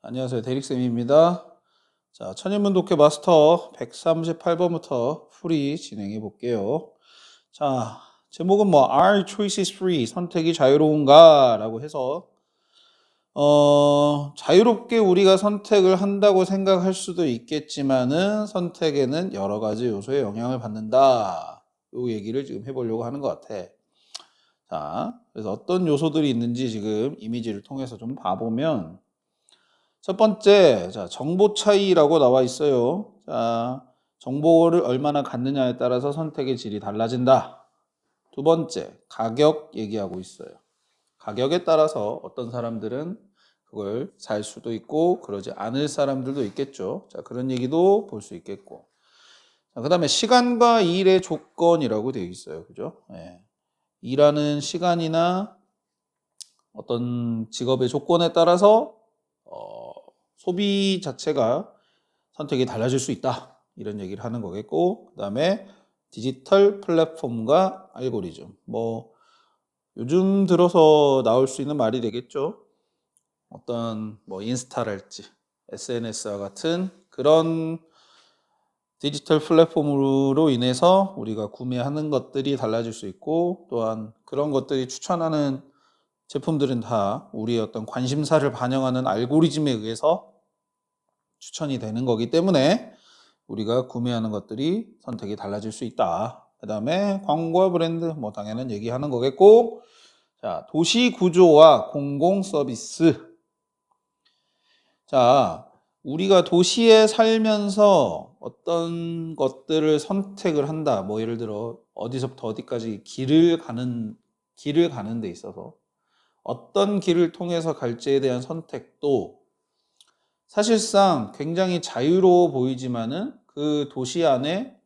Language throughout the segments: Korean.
안녕하세요. 대릭쌤입니다. 자, 천인문 독해 마스터 138번부터 풀이 진행해 볼게요. 자, 제목은 Are choices free? 선택이 자유로운가? 라고 해서 자유롭게 우리가 선택을 한다고 생각할 수도 있겠지만은 선택에는 여러 가지 요소의 영향을 받는다. 요 얘기를 지금 해보려고 하는 것 같아. 자, 그래서 어떤 요소들이 있는지 지금 이미지를 통해서 좀 봐보면 첫 번째, 자, 정보 차이라고 나와 있어요. 자, 정보를 얼마나 갖느냐에 따라서 선택의 질이 달라진다. 두 번째, 가격 얘기하고 있어요. 가격에 따라서 어떤 사람들은 그걸 살 수도 있고 그러지 않을 사람들도 있겠죠. 자, 그런 얘기도 볼 수 있겠고. 자, 그다음에 시간과 일의 조건이라고 되어 있어요. 그죠? 예. 일하는 시간이나 어떤 직업의 조건에 따라서 소비 자체가 선택이 달라질 수 있다. 이런 얘기를 하는 거겠고, 그 다음에 디지털 플랫폼과 알고리즘. 뭐 요즘 들어서 나올 수 있는 말이 되겠죠. 어떤 뭐 인스타랄지 SNS와 같은 그런 디지털 플랫폼으로 인해서 우리가 구매하는 것들이 달라질 수 있고, 또한 그런 것들이 추천하는 제품들은 다 우리의 어떤 관심사를 반영하는 알고리즘에 의해서 추천이 되는 거기 때문에 우리가 구매하는 것들이 선택이 달라질 수 있다. 그 다음에 광고와 브랜드, 뭐 당연한 얘기하는 거겠고, 자, 도시 구조와 공공 서비스. 자, 우리가 도시에 살면서 어떤 것들을 선택을 한다. 뭐 예를 들어 어디서부터 어디까지 길을 가는 데 있어서 어떤 길을 통해서 갈지에 대한 선택도 사실상 굉장히 자유로워 보이지만은 그 도시 안에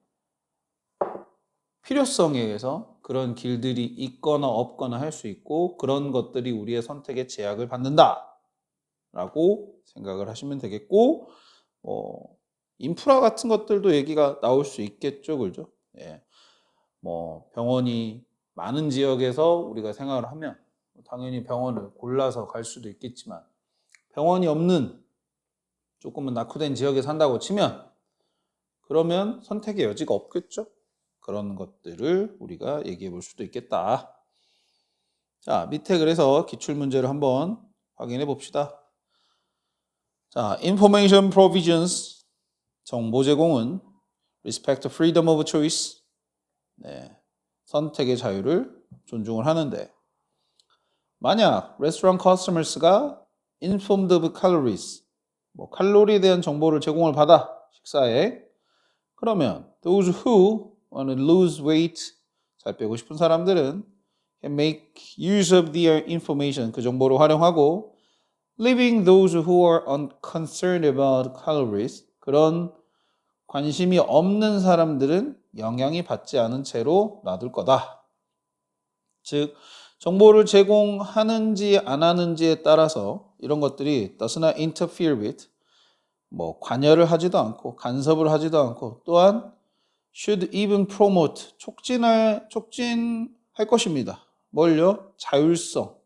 필요성에 의해서 그런 길들이 있거나 없거나 할 수 있고 그런 것들이 우리의 선택에 제약을 받는다 라고 생각을 하시면 되겠고, 인프라 같은 것들도 얘기가 나올 수 있겠죠. 그죠? 예. 뭐 병원이 많은 지역에서 우리가 생활을 하면 당연히 병원을 골라서 갈 수도 있겠지만, 병원이 없는 조금은 낙후된 지역에 산다고 치면 그러면 선택의 여지가 없겠죠. 그런 것들을 우리가 얘기해 볼 수도 있겠다. 자, 밑에 그래서 기출문제를 한번 확인해 봅시다. 자, information provisions, 정보 제공은 respect freedom of choice, 네, 선택의 자유를 존중을 하는데, 만약 restaurant customers가 informed of calories, 뭐 칼로리에 대한 정보를 제공을 받아 식사에, 그러면 those who want to lose weight, 살 빼고 싶은 사람들은 can make use of their information, 그 정보를 활용하고, leaving those who are unconcerned about calories, 그런 관심이 없는 사람들은 영향이 받지 않은 채로 놔둘 거다. 즉, 정보를 제공하는지 안 하는지에 따라서 이런 것들이 does not interfere with, 뭐 관여를 하지도 않고 간섭을 하지도 않고, 또한 should even promote, 촉진할 것입니다. 뭘요? 자율성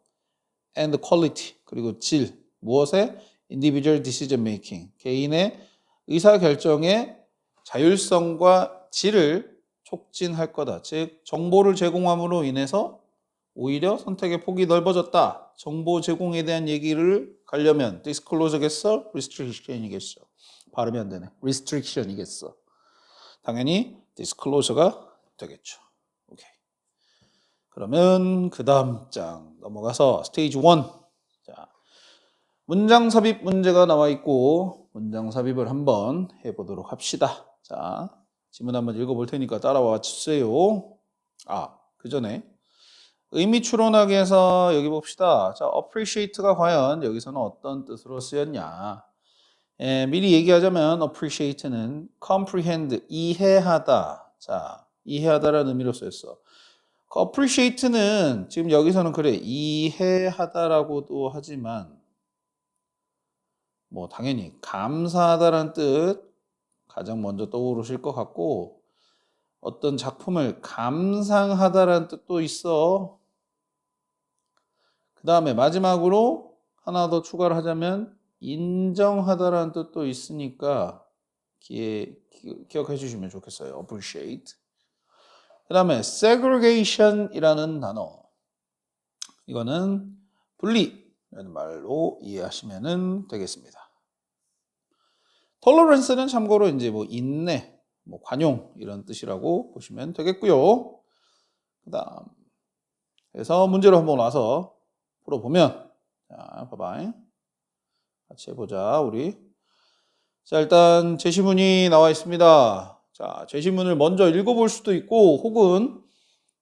and quality, 그리고 질, 무엇에? individual decision making, 개인의 의사결정의 자율성과 질을 촉진할 거다. 즉 정보를 제공함으로 인해서 오히려 선택의 폭이 넓어졌다. 정보 제공에 대한 얘기를 가려면 disclosure겠어? restriction이겠어? 발음이 안 되네. restriction이겠어. 당연히 disclosure가 되겠죠. 오케이. 그러면 그 다음 장 넘어가서 스테이지 1. 자, 문장 삽입 문제가 나와 있고 문장 삽입을 한번 해보도록 합시다. 자, 지문 한번 읽어볼 테니까 따라와 주세요. 그 전에 의미 추론하기 위해서 여기 봅시다. 자, appreciate가 과연 여기서는 어떤 뜻으로 쓰였냐. 미리 얘기하자면 appreciate는 comprehend, 이해하다. 자, 이해하다라는 의미로 쓰였어. appreciate는 지금 여기서는 그래, 이해하다라고도 하지만 뭐 당연히 감사하다라는 뜻 가장 먼저 떠오르실 것 같고, 어떤 작품을 감상하다라는 뜻도 있어. 그 다음에 마지막으로 하나 더 추가를 하자면 인정하다라는 뜻도 있으니까 기억해 주시면 좋겠어요. appreciate. 그 다음에 segregation이라는 단어. 이거는 분리라는 말로 이해하시면 되겠습니다. tolerance는 참고로 이제 뭐 인내, 뭐 관용 이런 뜻이라고 보시면 되겠고요. 그다음 그래서 문제로 한번 와서 풀어보면 자, 봐봐. 같이 해보자 우리. 자 일단 제시문이 나와 있습니다. 자 제시문을 먼저 읽어볼 수도 있고 혹은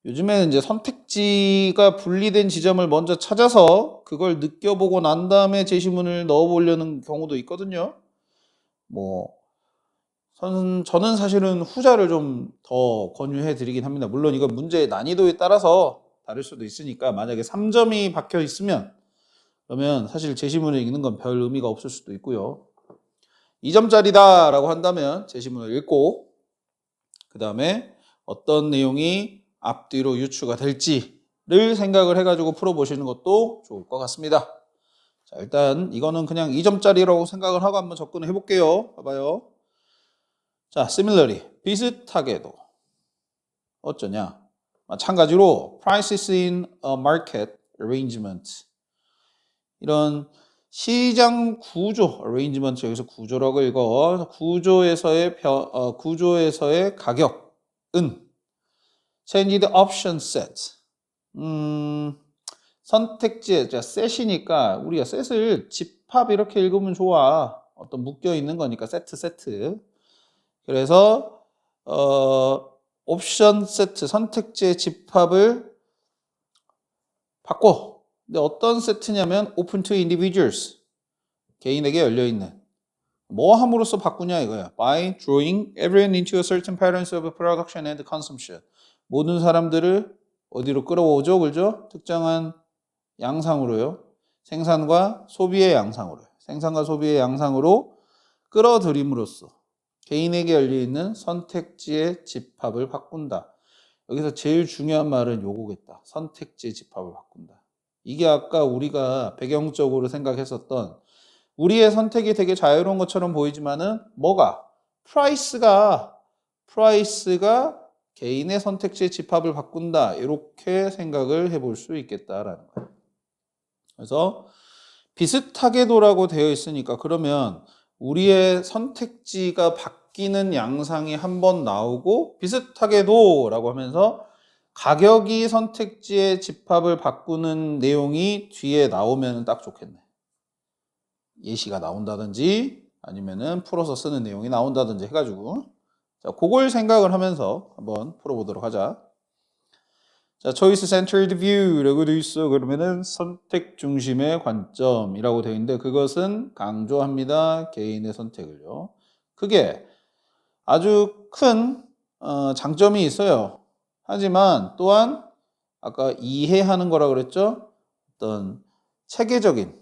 요즘에는 이제 선택지가 분리된 지점을 먼저 찾아서 그걸 느껴보고 난 다음에 제시문을 넣어보려는 경우도 있거든요. 뭐 저는 사실은 후자를 좀 더 권유해 드리긴 합니다. 물론 이건 문제의 난이도에 따라서 다를 수도 있으니까 만약에 3점이 박혀 있으면 그러면 사실 제시문을 읽는 건 별 의미가 없을 수도 있고요. 2점짜리다 라고 한다면 제시문을 읽고 그 다음에 어떤 내용이 앞뒤로 유추가 될지를 생각을 해가지고 풀어보시는 것도 좋을 것 같습니다. 자, 일단 이거는 그냥 2점짜리라고 생각을 하고 한번 접근을 해볼게요. 봐봐요. 자, similarly, 비슷하게도 어쩌냐? 마찬가지로 prices in a market arrangement 이런 시장 구조, arrangement 여기서 구조라고 읽어. 구조에서의 가격은 changed option set. 선택지, 자, set이니까 우리가 set을 집합 이렇게 읽으면 좋아. 어떤 묶여 있는 거니까 세트. 그래서 옵션 세트 선택지의 집합을 바꿔. 근데 어떤 세트냐면 open to individuals 개인에게 열려 있는 뭐 함으로써 바꾸냐 이거야. By drawing everyone into a certain patterns of production and consumption. 모든 사람들을 어디로 끌어오죠, 그죠? 특정한 양상으로요. 생산과 소비의 양상으로. 생산과 소비의 양상으로 끌어들임으로써 개인에게 열려 있는 선택지의 집합을 바꾼다. 여기서 제일 중요한 말은 요거겠다. 선택지의 집합을 바꾼다. 이게 아까 우리가 배경적으로 생각했었던 우리의 선택이 되게 자유로운 것처럼 보이지만은 뭐가? 프라이스가 개인의 선택지의 집합을 바꾼다. 이렇게 생각을 해볼 수 있겠다라는 거예요. 그래서 비슷하게도라고 되어 있으니까 그러면 우리의 선택지가 바뀌는 양상이 한번 나오고 비슷하게도라고 하면서 가격이 선택지의 집합을 바꾸는 내용이 뒤에 나오면 딱 좋겠네. 예시가 나온다든지 아니면은 풀어서 쓰는 내용이 나온다든지 해가지고 자, 그걸 생각을 하면서 한번 풀어보도록 하자. 자, choice centered view라고 되어 있어. 그러면은 선택 중심의 관점이라고 되어 있는데 그것은 강조합니다. 개인의 선택을요. 그게 아주 큰 장점이 있어요. 하지만 또한 아까 이해하는 거라 그랬죠. 어떤 체계적인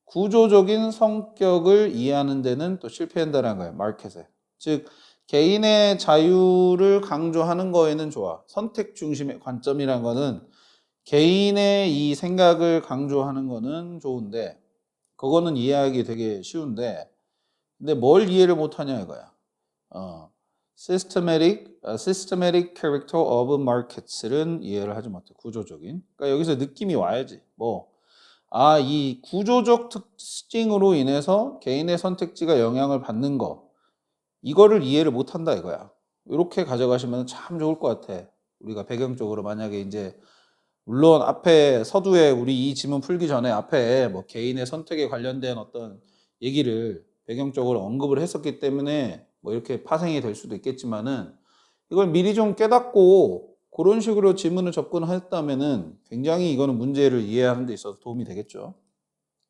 구조적인 성격을 이해하는 데는 또 실패한다는 거예요. 마켓에. 즉 개인의 자유를 강조하는 거에는 좋아. 선택 중심의 관점이란 거는 개인의 이 생각을 강조하는 거는 좋은데 그거는 이해하기 되게 쉬운데 근데 뭘 이해를 못하냐 이거야. systematic character of markets를 이해를 하지 못해. 구조적인. 그러니까 여기서 느낌이 와야지. 이 구조적 특징으로 인해서 개인의 선택지가 영향을 받는 거 이거를 이해를 못한다 이거야. 이렇게 가져가시면 참 좋을 것 같아. 우리가 배경적으로 만약에 이제 물론 앞에 서두에 우리 이 지문 풀기 전에 앞에 뭐 개인의 선택에 관련된 어떤 얘기를 배경적으로 언급을 했었기 때문에 뭐 이렇게 파생이 될 수도 있겠지만은 이걸 미리 좀 깨닫고 그런 식으로 질문을 접근했다면은 굉장히 이거는 문제를 이해하는 데 있어서 도움이 되겠죠.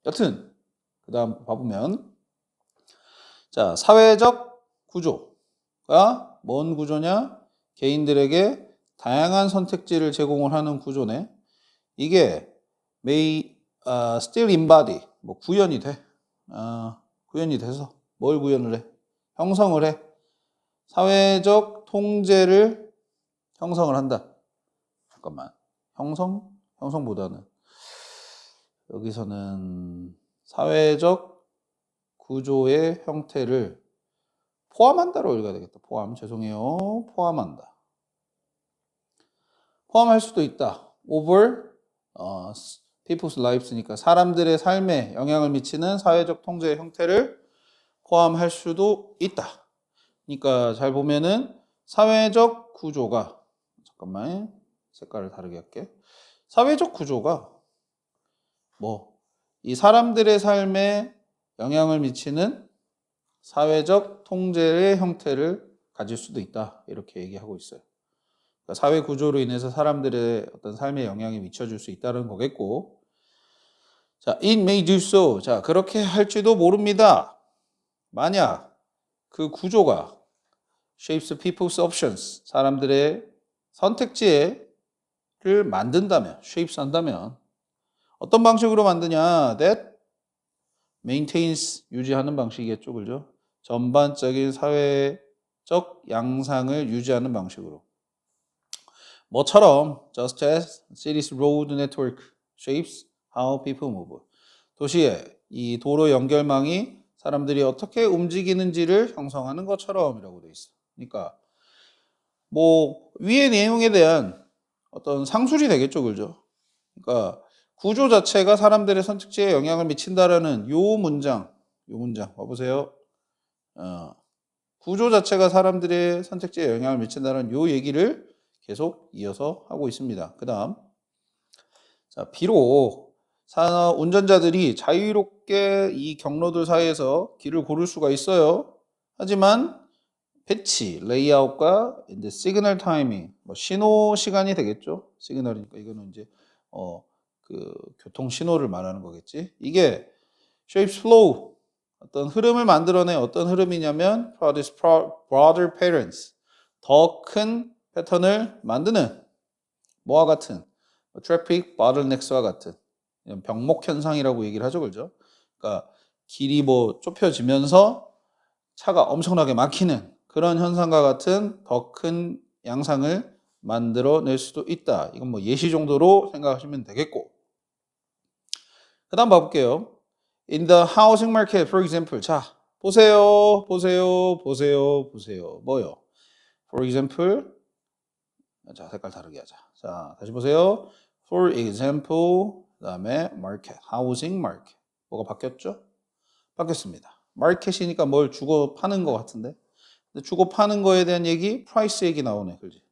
여튼 그 다음 봐보면 자 사회적 구조가 뭔 구조냐? 개인들에게 다양한 선택지를 제공을 하는 구조네. 이게 may still embody 뭐 구현이 돼. 구현이 돼서 뭘 구현을 해? 형성을 해. 사회적 통제를 형성을 한다. 잠깐만. 형성보다는 여기서는 사회적 구조의 형태를 포함한다로 읽어야 되겠다. 죄송해요. 포함한다. 포함할 수도 있다. over people's lives니까 사람들의 삶에 영향을 미치는 사회적 통제의 형태를 포함할 수도 있다. 그러니까 잘 보면은 사회적 구조가, 잠깐만 색깔을 다르게 할게. 사회적 구조가 이 사람들의 삶에 영향을 미치는 사회적 통제의 형태를 가질 수도 있다. 이렇게 얘기하고 있어요. 그러니까 사회 구조로 인해서 사람들의 어떤 삶에 영향이 미쳐줄 수 있다는 거겠고, 자, it may do so. 자, 그렇게 할지도 모릅니다. 만약 그 구조가 shapes people's options, 사람들의 선택지를 만든다면, shapes 한다면 어떤 방식으로 만드냐? that maintains, 유지하는 방식이겠죠, 그죠? 전반적인 사회적 양상을 유지하는 방식으로. 뭐처럼 just as cities road network shapes how people move. 도시의 이 도로 연결망이 사람들이 어떻게 움직이는지를 형성하는 것처럼이라고 돼 있어. 그러니까 위의 내용에 대한 어떤 상술이 되겠죠, 그죠? 그러니까 구조 자체가 사람들의 선택지에 영향을 미친다라는 요 문장 봐보세요. 구조 자체가 사람들의 선택지에 영향을 미친다는 요 얘기를 계속 이어서 하고 있습니다. 그 다음, 자, 비록 운전자들이 자유롭게 이 경로들 사이에서 길을 고를 수가 있어요. 하지만 배치, 레이아웃과 이제 시그널 타이밍, 신호 시간이 되겠죠. 시그널이니까 이거는 이제 그 교통 신호를 말하는 거겠지. 이게 shapes flow, 어떤 흐름을 만들어내. 어떤 흐름이냐면 broader patterns, 더 큰 패턴을 만드는 뭐와 같은 트래픽 bottlenecks와 같은 병목 현상이라고 얘기를 하죠, 그죠? 그러니까 길이 좁혀지면서 차가 엄청나게 막히는 그런 현상과 같은 더 큰 양상을 만들어낼 수도 있다. 이건 예시 정도로 생각하시면 되겠고. 그 다음 봐볼게요. In the housing market, for example. 자, 보세요. 뭐요? For example. 자, 색깔 다르게 하자. 자, 다시 보세요. For example. 그 다음에 market, housing market. 뭐가 바뀌었죠? 바뀌었습니다. 마켓이니까 뭘 주고 파는 것 같은데. 근데 주고 파는 거에 대한 얘기, 프라이스 얘기 나오네. 그렇지?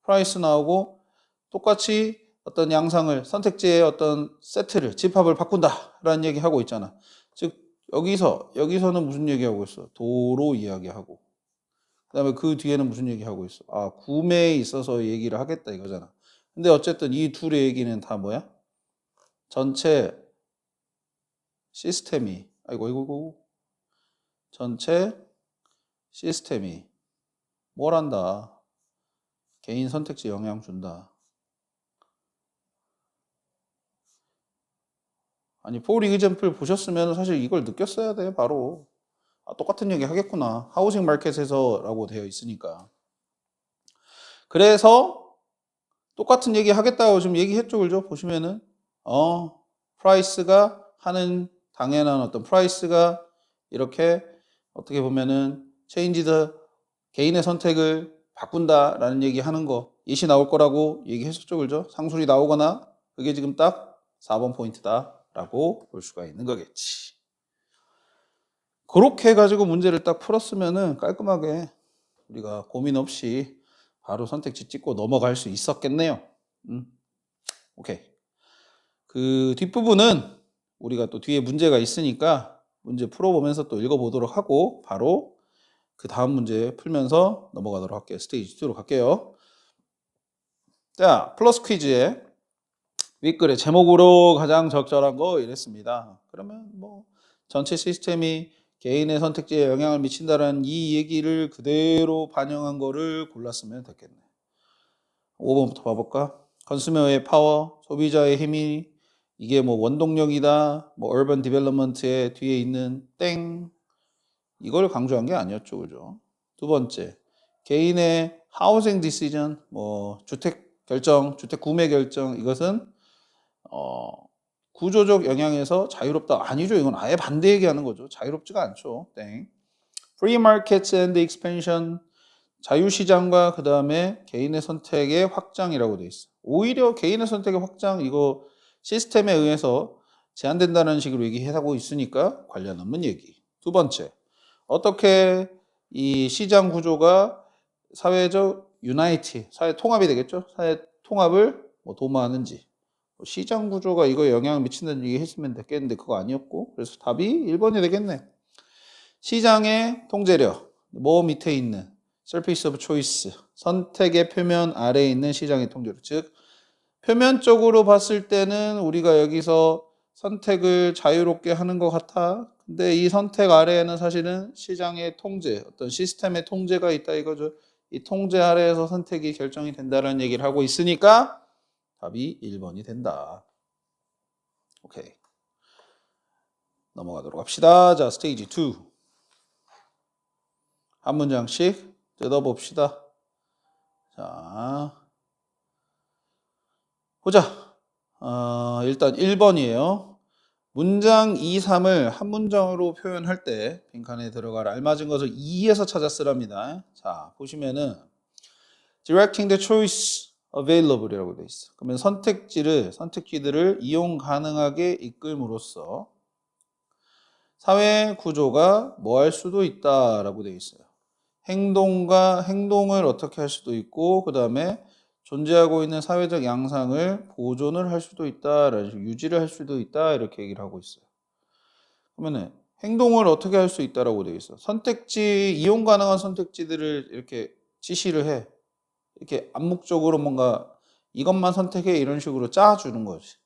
프라이스 나오고 똑같이 어떤 양상을, 선택지의 어떤 세트를, 집합을 바꾼다라는 얘기 하고 있잖아. 즉 여기서는 무슨 얘기하고 있어? 도로 이야기하고. 그다음에 그 뒤에는 무슨 얘기하고 있어? 구매에 있어서 얘기를 하겠다 이거잖아. 근데 어쨌든 이 둘의 얘기는 다 뭐야? 전체 시스템이 전체 시스템이 뭘 한다? 개인 선택지 영향 준다. 아니, for example 보셨으면 사실 이걸 느꼈어야 돼, 바로. 똑같은 얘기 하겠구나. 하우싱 마켓에서 라고 되어 있으니까. 그래서 똑같은 얘기 하겠다고 지금 얘기했죠, 그죠? 보시면은, 프라이스가 하는 당연한 어떤 프라이스가 이렇게 어떻게 보면은 change the 개인의 선택을 바꾼다라는 얘기 하는 거 예시 나올 거라고 얘기했었죠, 그죠? 상술이 나오거나 그게 지금 딱 4번 포인트다라고 볼 수가 있는 거겠지. 그렇게 해가지고 문제를 딱 풀었으면은 깔끔하게 우리가 고민 없이 바로 선택지 찍고 넘어갈 수 있었겠네요. 오케이. 그 뒷부분은 우리가 또 뒤에 문제가 있으니까 문제 풀어보면서 또 읽어보도록 하고 바로 그 다음 문제 풀면서 넘어가도록 할게요. 스테이지 2로 갈게요. 자, 플러스 퀴즈에 윗글의 제목으로 가장 적절한 거 이랬습니다. 그러면 전체 시스템이 개인의 선택지에 영향을 미친다는 이 얘기를 그대로 반영한 거를 골랐으면 됐겠네. 5번부터 봐볼까? 컨슈머의 파워, 소비자의 힘이 이게 원동력이다. urban development의 뒤에 있는 땡. 이걸 강조한 게 아니었죠, 그죠? 두 번째, 개인의 housing decision, 주택 결정, 주택 구매 결정, 이것은 구조적 영향에서 자유롭다. 아니죠. 이건 아예 반대 얘기하는 거죠. 자유롭지가 않죠. 땡. Free markets and expansion. 자유시장과 그 다음에 개인의 선택의 확장이라고 돼 있어. 오히려 개인의 선택의 확장 이거 시스템에 의해서 제한된다는 식으로 얘기하고 있으니까 관련 없는 얘기. 두 번째, 어떻게 이 시장 구조가 사회적 유나이티, 사회 통합이 되겠죠? 사회 통합을 뭐 도모하는지. 시장 구조가 이거에 영향을 미친다는 얘기 했으면 됐겠는데 그거 아니었고, 그래서 답이 1번이 되겠네. 시장의 통제력, 뭐 밑에 있는 surface of choice, 선택의 표면 아래에 있는 시장의 통제력. 즉 표면적으로 봤을 때는 우리가 여기서 선택을 자유롭게 하는 것 같아. 근데 이 선택 아래에는 사실은 시장의 통제, 어떤 시스템의 통제가 있다 이거죠. 이 통제 아래에서 선택이 결정이 된다는 얘기를 하고 있으니까 답이 1번이 된다. 오케이. 넘어가도록 합시다. 자, 스테이지 2. 한 문장씩 뜯어봅시다. 자, 보자. 일단 1번이에요. 문장 2, 3을 한 문장으로 표현할 때 빈칸에 들어갈 알맞은 것을 2에서 찾아 쓰랍니다. 자, 보시면은 directing the choice available이라고 돼 있어. 그러면 선택지들을 이용 가능하게 이끌므로써 사회 구조가 뭐 할 수도 있다라고 돼 있어요. 행동을 어떻게 할 수도 있고 그 다음에 존재하고 있는 사회적 양상을 보존을 할 수도 있다, 유지를 할 수도 있다 이렇게 얘기를 하고 있어요. 그러면 행동을 어떻게 할 수 있다라고 되어 있어. 이용 가능한 선택지들을 이렇게 지시를 해. 이렇게 암묵적으로 뭔가 이것만 선택해 이런 식으로 짜주는 거지.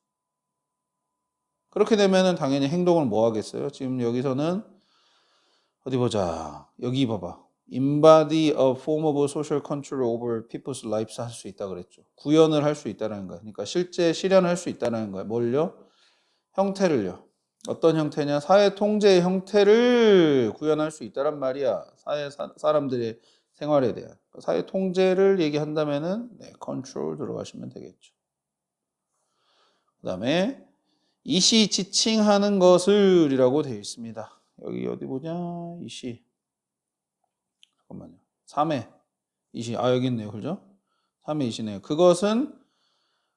그렇게 되면은 당연히 행동을 뭐 하겠어요? 지금 여기서는 어디 보자. 여기 봐봐. embody a form of social control over people's lives 할 수 있다 그랬죠. 구현을 할 수 있다는 거야. 그러니까 실제 실현할 수 있다는 거야. 뭘요? 형태를요. 어떤 형태냐? 사회 통제의 형태를 구현할 수 있다란 말이야. 사람들의 생활에 대한. 사회 통제를 얘기한다면은 네, 컨트롤 들어가시면 되겠죠. 그 다음에 이시 지칭하는 것을이라고 되어 있습니다. 여기 어디 보냐? 이시. 잠깐만요. 3회 이시. 여기 있네요. 그죠? 3회 이시네요. 그것은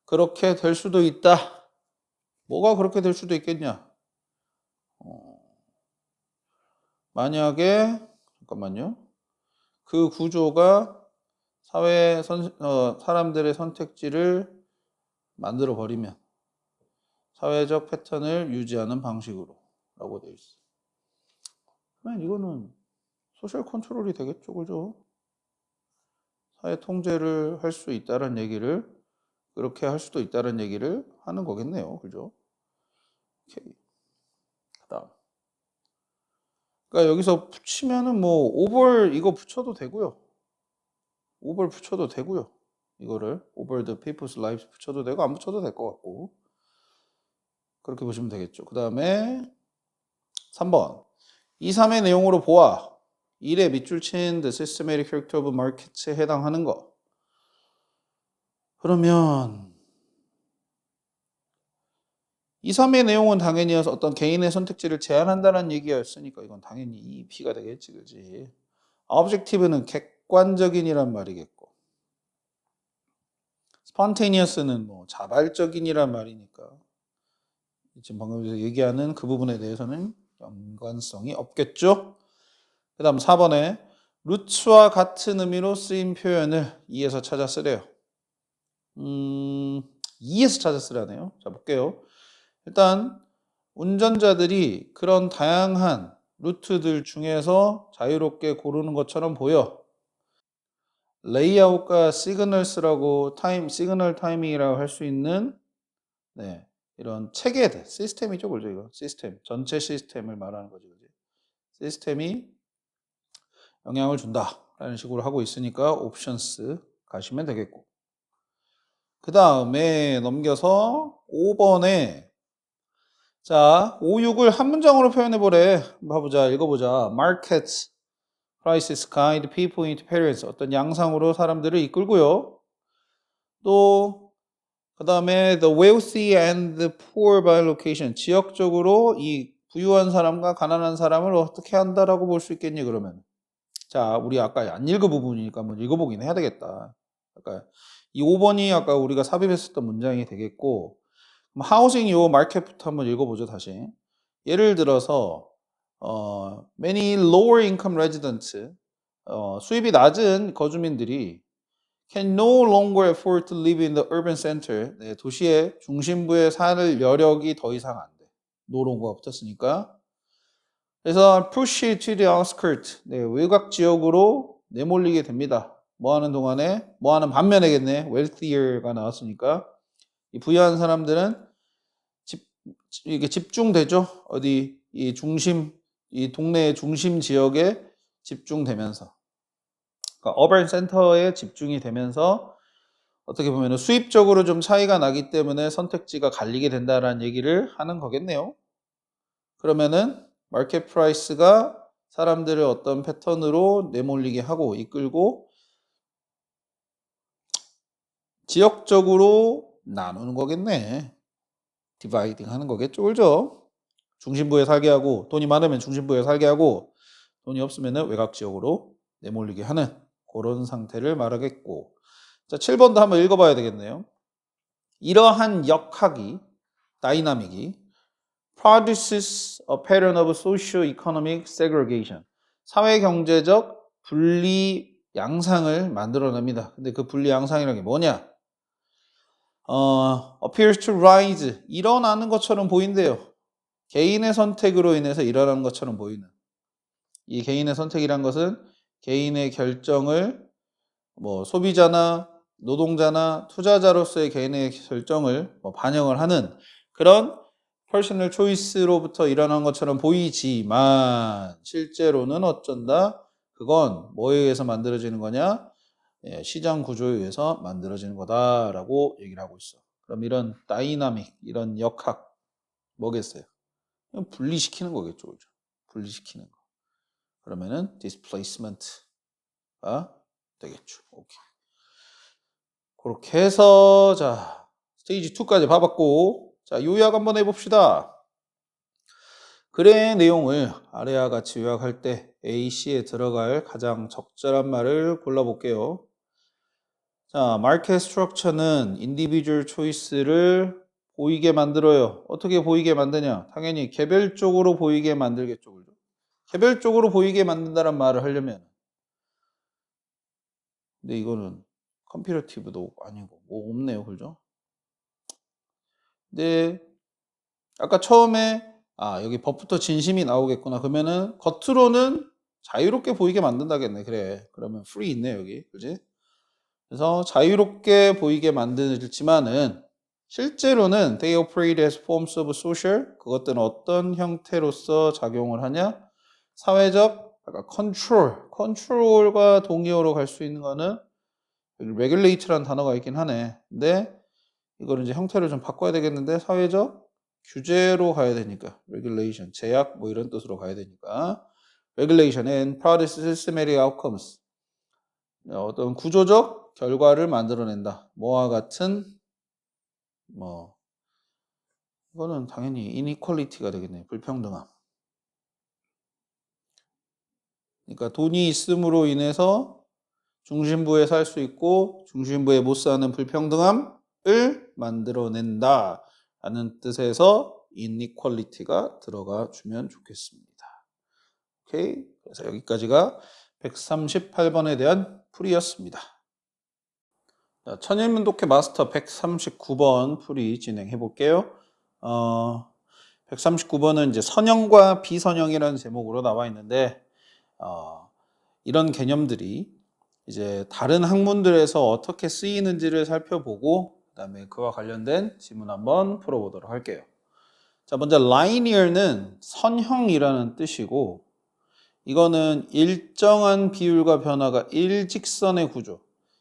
그렇게 될 수도 있다. 뭐가 그렇게 될 수도 있겠냐? 만약에 잠깐만요. 그 구조가 사람들의 선택지를 만들어 버리면 사회적 패턴을 유지하는 방식으로 라고 되어 있어요. 그러면 이거는 소셜 컨트롤이 되겠죠. 그죠? 사회 통제를 할 수 있다는 얘기를 그렇게 할 수도 있다는 얘기를 하는 거겠네요. 그죠? 오케이. 그다음. 그러니까 여기서 붙이면은 뭐 over 이거 붙여도 되고요. over 붙여도 되고요. 이거를 over the people's lives 붙여도 되고 안 붙여도 될 것 같고 그렇게 보시면 되겠죠. 그 다음에 3번 2, 3의 내용으로 보아 1의 밑줄 친 the systematic character of markets에 해당하는 거. 그러면 2, 3의 내용은 당연히 어떤 개인의 선택지를 제한한다는 얘기였으니까 이건 당연히 이 B가 되겠지. 그지? objective는 객관적인이란 말이겠고 spontaneous는 뭐 자발적인이란 말이니까 지금 방금 얘기하는 그 부분에 대해서는 연관성이 없겠죠. 그 다음 4번에 루츠와 같은 의미로 쓰인 표현을 2에서 찾아 쓰래요. 2에서 찾아 쓰라네요. 자, 볼게요. 일단 운전자들이 그런 다양한 루트들 중에서 자유롭게 고르는 것처럼 보여. 레이아웃과 시그널스라고 시그널 타이밍이라고 할 수 있는 네, 이런 체계들, 시스템이죠, 그죠? 이거 시스템, 전체 시스템을 말하는 거죠, 그죠? 시스템이 영향을 준다라는 식으로 하고 있으니까 옵션스 가시면 되겠고. 그 다음에 넘겨서 5번에 자, 5, 6을 한 문장으로 표현해 보래. 봐보자, 읽어보자. Markets, prices, guide people into periods. 어떤 양상으로 사람들을 이끌고요. 또 그 다음에 the wealthy and the poor by location. 지역적으로 이 부유한 사람과 가난한 사람을 어떻게 한다라고 볼 수 있겠니, 그러면? 자, 우리 아까 안 읽은 부분이니까 한번 읽어보긴 해야 되겠다. 아까 이 5번이 아까 우리가 삽입했었던 문장이 되겠고, 하우싱 요 마켓부터 한번 읽어보죠, 다시. 예를 들어서, many lower income residents, 수입이 낮은 거주민들이 can no longer afford to live in the urban center. 네, 도시의 중심부에 살 여력이 더 이상 안 돼. no longer 붙었으니까. 그래서 push to the outskirt. 네, 외곽 지역으로 내몰리게 됩니다. 뭐 하는 동안에? 뭐 하는 반면에겠네. wealthier가 나왔으니까. 이 부유한 사람들은 이게 집중되죠. 어디 이 중심, 이 동네의 중심 지역에 집중되면서, 그러니까 어반 센터에 집중이 되면서 어떻게 보면 수입적으로 좀 차이가 나기 때문에 선택지가 갈리게 된다라는 얘기를 하는 거겠네요. 그러면은 마켓 프라이스가 사람들을 어떤 패턴으로 내몰리게 하고 이끌고 지역적으로 나누는 거겠네. 디바이딩 하는 거겠죠, 그죠? 중심부에 살게 하고, 돈이 많으면 중심부에 살게 하고, 돈이 없으면 외곽 지역으로 내몰리게 하는 그런 상태를 말하겠고. 자, 7번도 한번 읽어봐야 되겠네요. 이러한 역학이, 다이나믹이 produces a pattern of socio-economic segregation. 사회 경제적 분리 양상을 만들어냅니다. 근데 그 분리 양상이라는 게 뭐냐? appears to rise. 일어나는 것처럼 보인대요. 개인의 선택으로 인해서 일어나는 것처럼 보이는. 이 개인의 선택이란 것은 개인의 결정을 뭐 소비자나 노동자나 투자자로서의 개인의 결정을 반영을 하는 그런 퍼스널 초이스로부터 일어난 것처럼 보이지만 실제로는 어쩐다? 그건 뭐에 의해서 만들어지는 거냐? 예, 시장 구조에 의해서 만들어지는 거다라고 얘기를 하고 있어. 그럼 이런 다이나믹, 이런 역학 뭐겠어요? 분리시키는 거겠죠, 그죠? 분리시키는 거. 그러면은 displacement가 되겠죠. 오케이. 그렇게 해서 자 스테이지 2까지 봐봤고, 자 요약 한번 해봅시다. 글의 내용을 아래와 같이 요약할 때 A, C에 들어갈 가장 적절한 말을 골라볼게요. 자, 마켓 스트럭처는 인디비주얼 초이스를 보이게 만들어요. 어떻게 보이게 만드냐? 당연히 개별적으로 보이게 만들겠죠. 그죠? 개별적으로 보이게 만든다는 말을 하려면, 근데 이거는 컴피러티브도 아니고 뭐 없네요. 그죠? 근데 아까 처음에 여기 법부터 진심이 나오겠구나. 그러면은 겉으로는 자유롭게 보이게 만든다겠네. 그래. 그러면 free 있네 여기. 그지? 그래서 자유롭게 보이게 만들지만은 실제로는 they operate as forms of social. 그것들은 어떤 형태로서 작용을 하냐? 사회적 컨트롤과 동의어로 갈 수 있는 거는 regulate라는 단어가 있긴 하네. 근데 이거를 이제 형태를 좀 바꿔야 되겠는데 사회적 규제로 가야 되니까 regulation, 제약 뭐 이런 뜻으로 가야 되니까 regulation and produce systematic outcomes. 어떤 구조적 결과를 만들어낸다. 뭐와 같은 뭐 이거는 당연히 inequality가 되겠네요. 불평등함. 그러니까 돈이 있음으로 인해서 중심부에 살 수 있고 중심부에 못 사는 불평등함을 만들어낸다 라는 뜻에서 inequality가 들어가 주면 좋겠습니다. 오케이. 그래서 여기까지가 138번에 대한 풀이였습니다. 자, 천일문 독해 마스터 139번 풀이 진행해 볼게요. 139번은 이제 선형과 비선형이라는 제목으로 나와 있는데, 이런 개념들이 이제 다른 학문들에서 어떻게 쓰이는지를 살펴보고, 그 다음에 그와 관련된 지문 한번 풀어보도록 할게요. 자, 먼저 linear는 선형이라는 뜻이고, 이거는 일정한 비율과 변화가 일직선의 구조.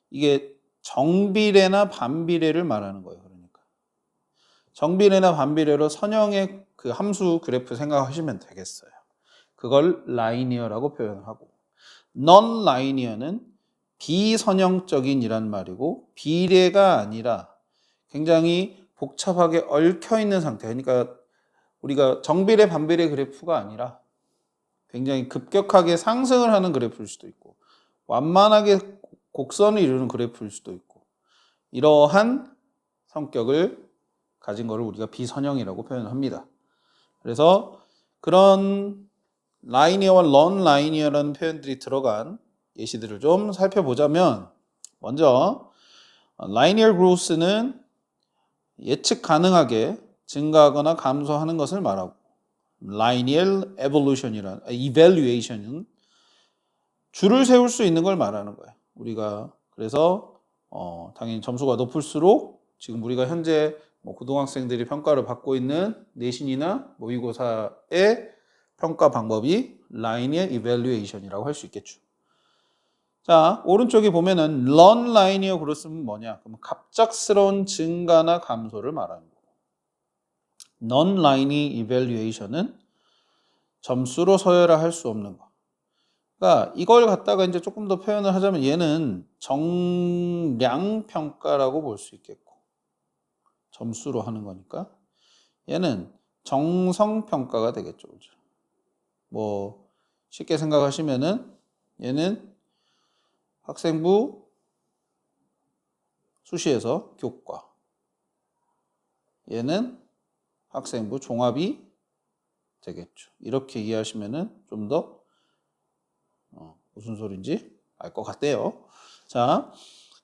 이게 정비례나 반비례를 말하는 거예요. 그러니까 정비례나 반비례로 선형의 그 함수 그래프 생각하시면 되겠어요. 그걸 라이니어라고 표현하고, non linear는 비선형적인이란 말이고 비례가 아니라 굉장히 복잡하게 얽혀 있는 상태. 그러니까 우리가 정비례 반비례 그래프가 아니라 굉장히 급격하게 상승을 하는 그래프일 수도 있고 완만하게 곡선을 이루는 그래프일 수도 있고 이러한 성격을 가진 것을 우리가 비선형이라고 표현합니다. 그래서 그런 라이니어와 넌 라이니어라는 표현들이 들어간 예시들을 좀 살펴보자면 먼저 라이니어 그로스는 예측 가능하게 증가하거나 감소하는 것을 말하고 linear evaluation은 줄을 세울 수 있는 걸 말하는 거예요. 우리가 그래서 당연히 점수가 높을수록 지금 우리가 현재 고등학생들이 평가를 받고 있는 내신이나 모의고사의 평가 방법이 linear evaluation이라고 할 수 있겠죠. 자, 오른쪽에 보면은 non-linear 그로스는 뭐냐? 그럼 갑작스러운 증가나 감소를 말하는 거고 non-linear evaluation은 점수로 서열화할 수 없는 거. 그러니까 이걸 갖다가 이제 조금 더 표현을 하자면 얘는 정량 평가라고 볼 수 있겠고 점수로 하는 거니까 얘는 정성 평가가 되겠죠. 그죠? 뭐 쉽게 생각하시면은 얘는 학생부 수시에서 교과 얘는 학생부 종합이 되겠죠. 이렇게 이해하시면은 좀 더 무슨 소린지 알 것 같대요. 자,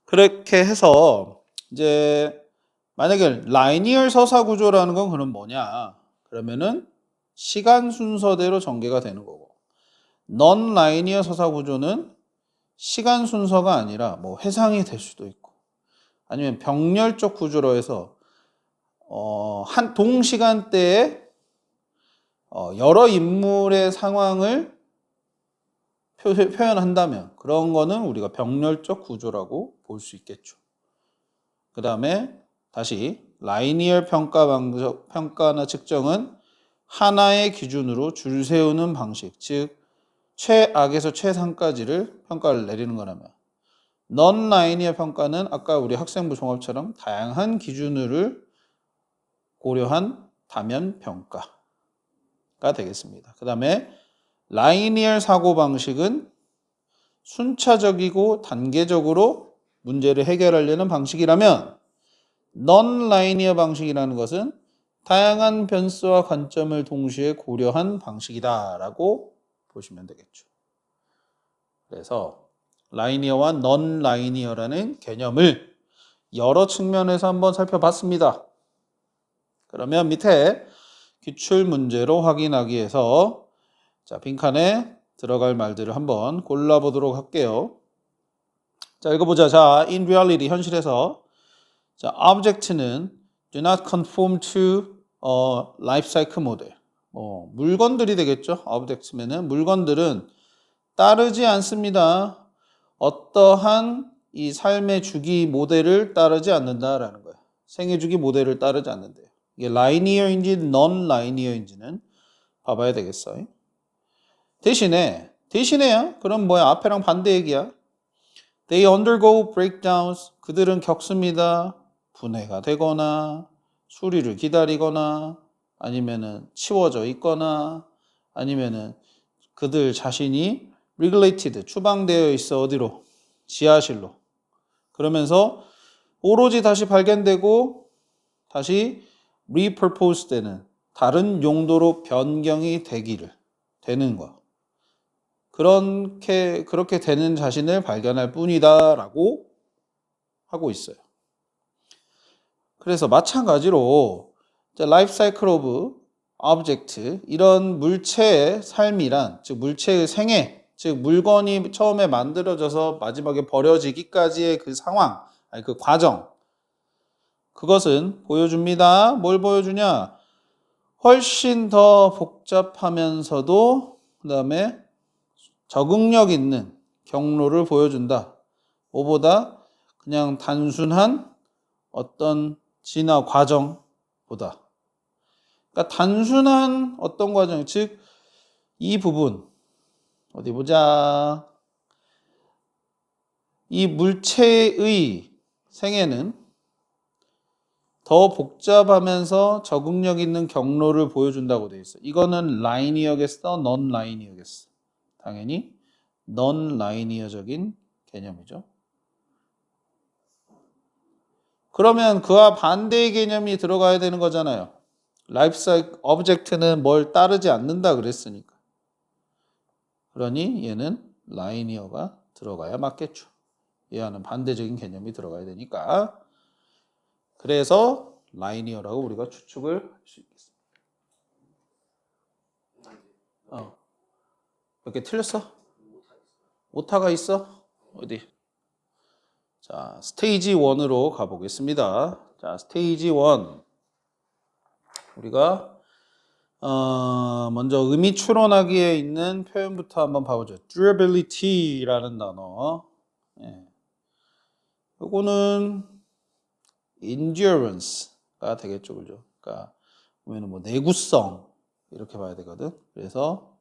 그렇게 해서 이제 만약에 라이니얼 서사 구조라는 건 그럼 뭐냐? 그러면은 시간 순서대로 전개가 되는 거고, 넌 라이니어 서사 구조는 시간 순서가 아니라 뭐 회상이 될 수도 있고, 아니면 병렬적 구조로 해서 한 동시간대에 여러 인물의 상황을 표현한다면 그런 거는 우리가 병렬적 구조라고 볼 수 있겠죠. 그 다음에 다시 라이니얼 평가나 측정은 하나의 기준으로 줄 세우는 방식, 즉 최악에서 최상까지를 평가를 내리는 거라면 넌 라이니얼 평가는 아까 우리 학생부 종합처럼 다양한 기준을 고려한 다면 평가가 되겠습니다. 그 다음에 라이니얼 사고방식은 순차적이고 단계적으로 문제를 해결하려는 방식이라면 넌 라이니어 방식이라는 것은 다양한 변수와 관점을 동시에 고려한 방식이다라고 보시면 되겠죠. 그래서 라이니어와 넌 라이니어라는 개념을 여러 측면에서 한번 살펴봤습니다. 그러면 밑에 기출 문제로 확인하기 위해서 자, 빈칸에 들어갈 말들을 한번 골라보도록 할게요. 자, 읽어보자. 자, in reality, 현실에서 자, object는 do not conform to life cycle model. 물건들이 되겠죠. object면은 물건들은 따르지 않습니다. 어떠한 이 삶의 주기 모델을 따르지 않는다라는 거예요. 생애 주기 모델을 따르지 않는데요. 이게 linear인지 non-linear인지는 봐봐야 되겠어요. 대신에야? 그럼 뭐야? 앞에랑 반대 얘기야. They undergo breakdowns. 그들은 겪습니다. 분해가 되거나 수리를 기다리거나 아니면은 치워져 있거나 아니면은 그들 자신이 regulated, 추방되어 있어. 어디로? 지하실로. 그러면서 오로지 다시 발견되고 다시 repurpose 되는 다른 용도로 변경이 되는 거. 그렇게 되는 자신을 발견할 뿐이다라고 하고 있어요. 그래서 마찬가지로 life cycle of object 이런 물체의 삶이란 즉 물체의 생애 즉 물건이 처음에 만들어져서 마지막에 버려지기까지의 그 상황 아니 그 과정 그것은 보여줍니다. 뭘 보여주냐? 훨씬 더 복잡하면서도 그 다음에 적응력 있는 경로를 보여준다. 뭐보다 그냥 단순한 어떤 진화 과정보다. 그러니까 단순한 어떤 과정, 즉 이 부분 어디 보자. 이 물체의 생애는 더 복잡하면서 적응력 있는 경로를 보여준다고 돼 있어. 이거는 라이니어겠어? 넌 라이니어겠어? 당연히 넌 라이니어적인 개념이죠. 그러면 그와 반대의 개념이 들어가야 되는 거잖아요. 라이프 사이클 오브젝트는 뭘 따르지 않는다 그랬으니까. 그러니 얘는 라이니어가 들어가야 맞겠죠. 얘와는 반대적인 개념이 들어가야 되니까. 그래서 라이니어라고 우리가 추측을 할 수 있겠습니다. 몇 개 틀렸어? 오타가 있어? 어디? 자, 스테이지 1으로 가보겠습니다. 자, 스테이지 1. 우리가 먼저 의미 추론하기에 있는 표현부터 한번 봐보죠. durability라는 단어. 예. 요거는 endurance가 되겠죠, 그죠? 그러니까 보면은 뭐 내구성 이렇게 봐야 되거든. 그래서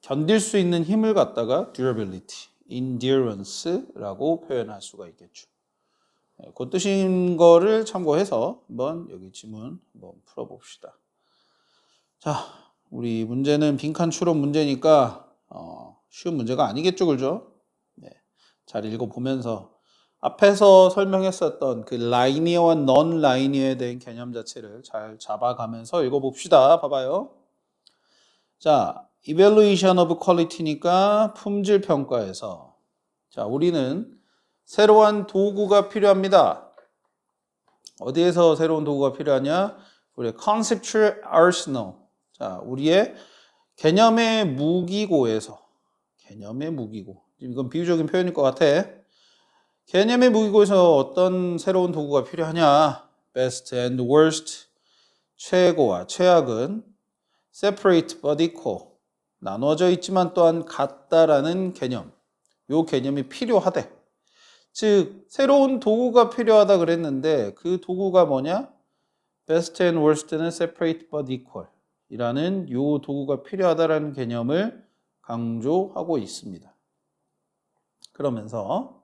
견딜 수 있는 힘을 갖다가 durability, endurance라고 표현할 수가 있겠죠. 그 뜻인 거를 참고해서 한번 여기 지문 한번 풀어봅시다. 자, 우리 문제는 빈칸 추론 문제니까 쉬운 문제가 아니겠죠, 그죠? 네, 잘 읽어보면서 앞에서 설명했었던 그 라이니어와 넌 라이니어에 대한 개념 자체를 잘 잡아가면서 읽어봅시다. 봐봐요. 자, evaluation of quality니까 품질 평가에서 자, 우리는 새로운 도구가 필요합니다. 어디에서 새로운 도구가 필요하냐? 우리의 conceptual arsenal. 자, 우리의 개념의 무기고에서 개념의 무기고. 이건 비유적인 표현일 것 같아. 개념의 무기고에서 어떤 새로운 도구가 필요하냐? best and worst. 최고와 최악은 separate but equal. 나눠져 있지만 또한 같다라는 개념. 요 개념이 필요하대. 즉 새로운 도구가 필요하다 그랬는데 그 도구가 뭐냐? best and worst는 separate but equal 이라는 요 도구가 필요하다라는 개념을 강조하고 있습니다. 그러면서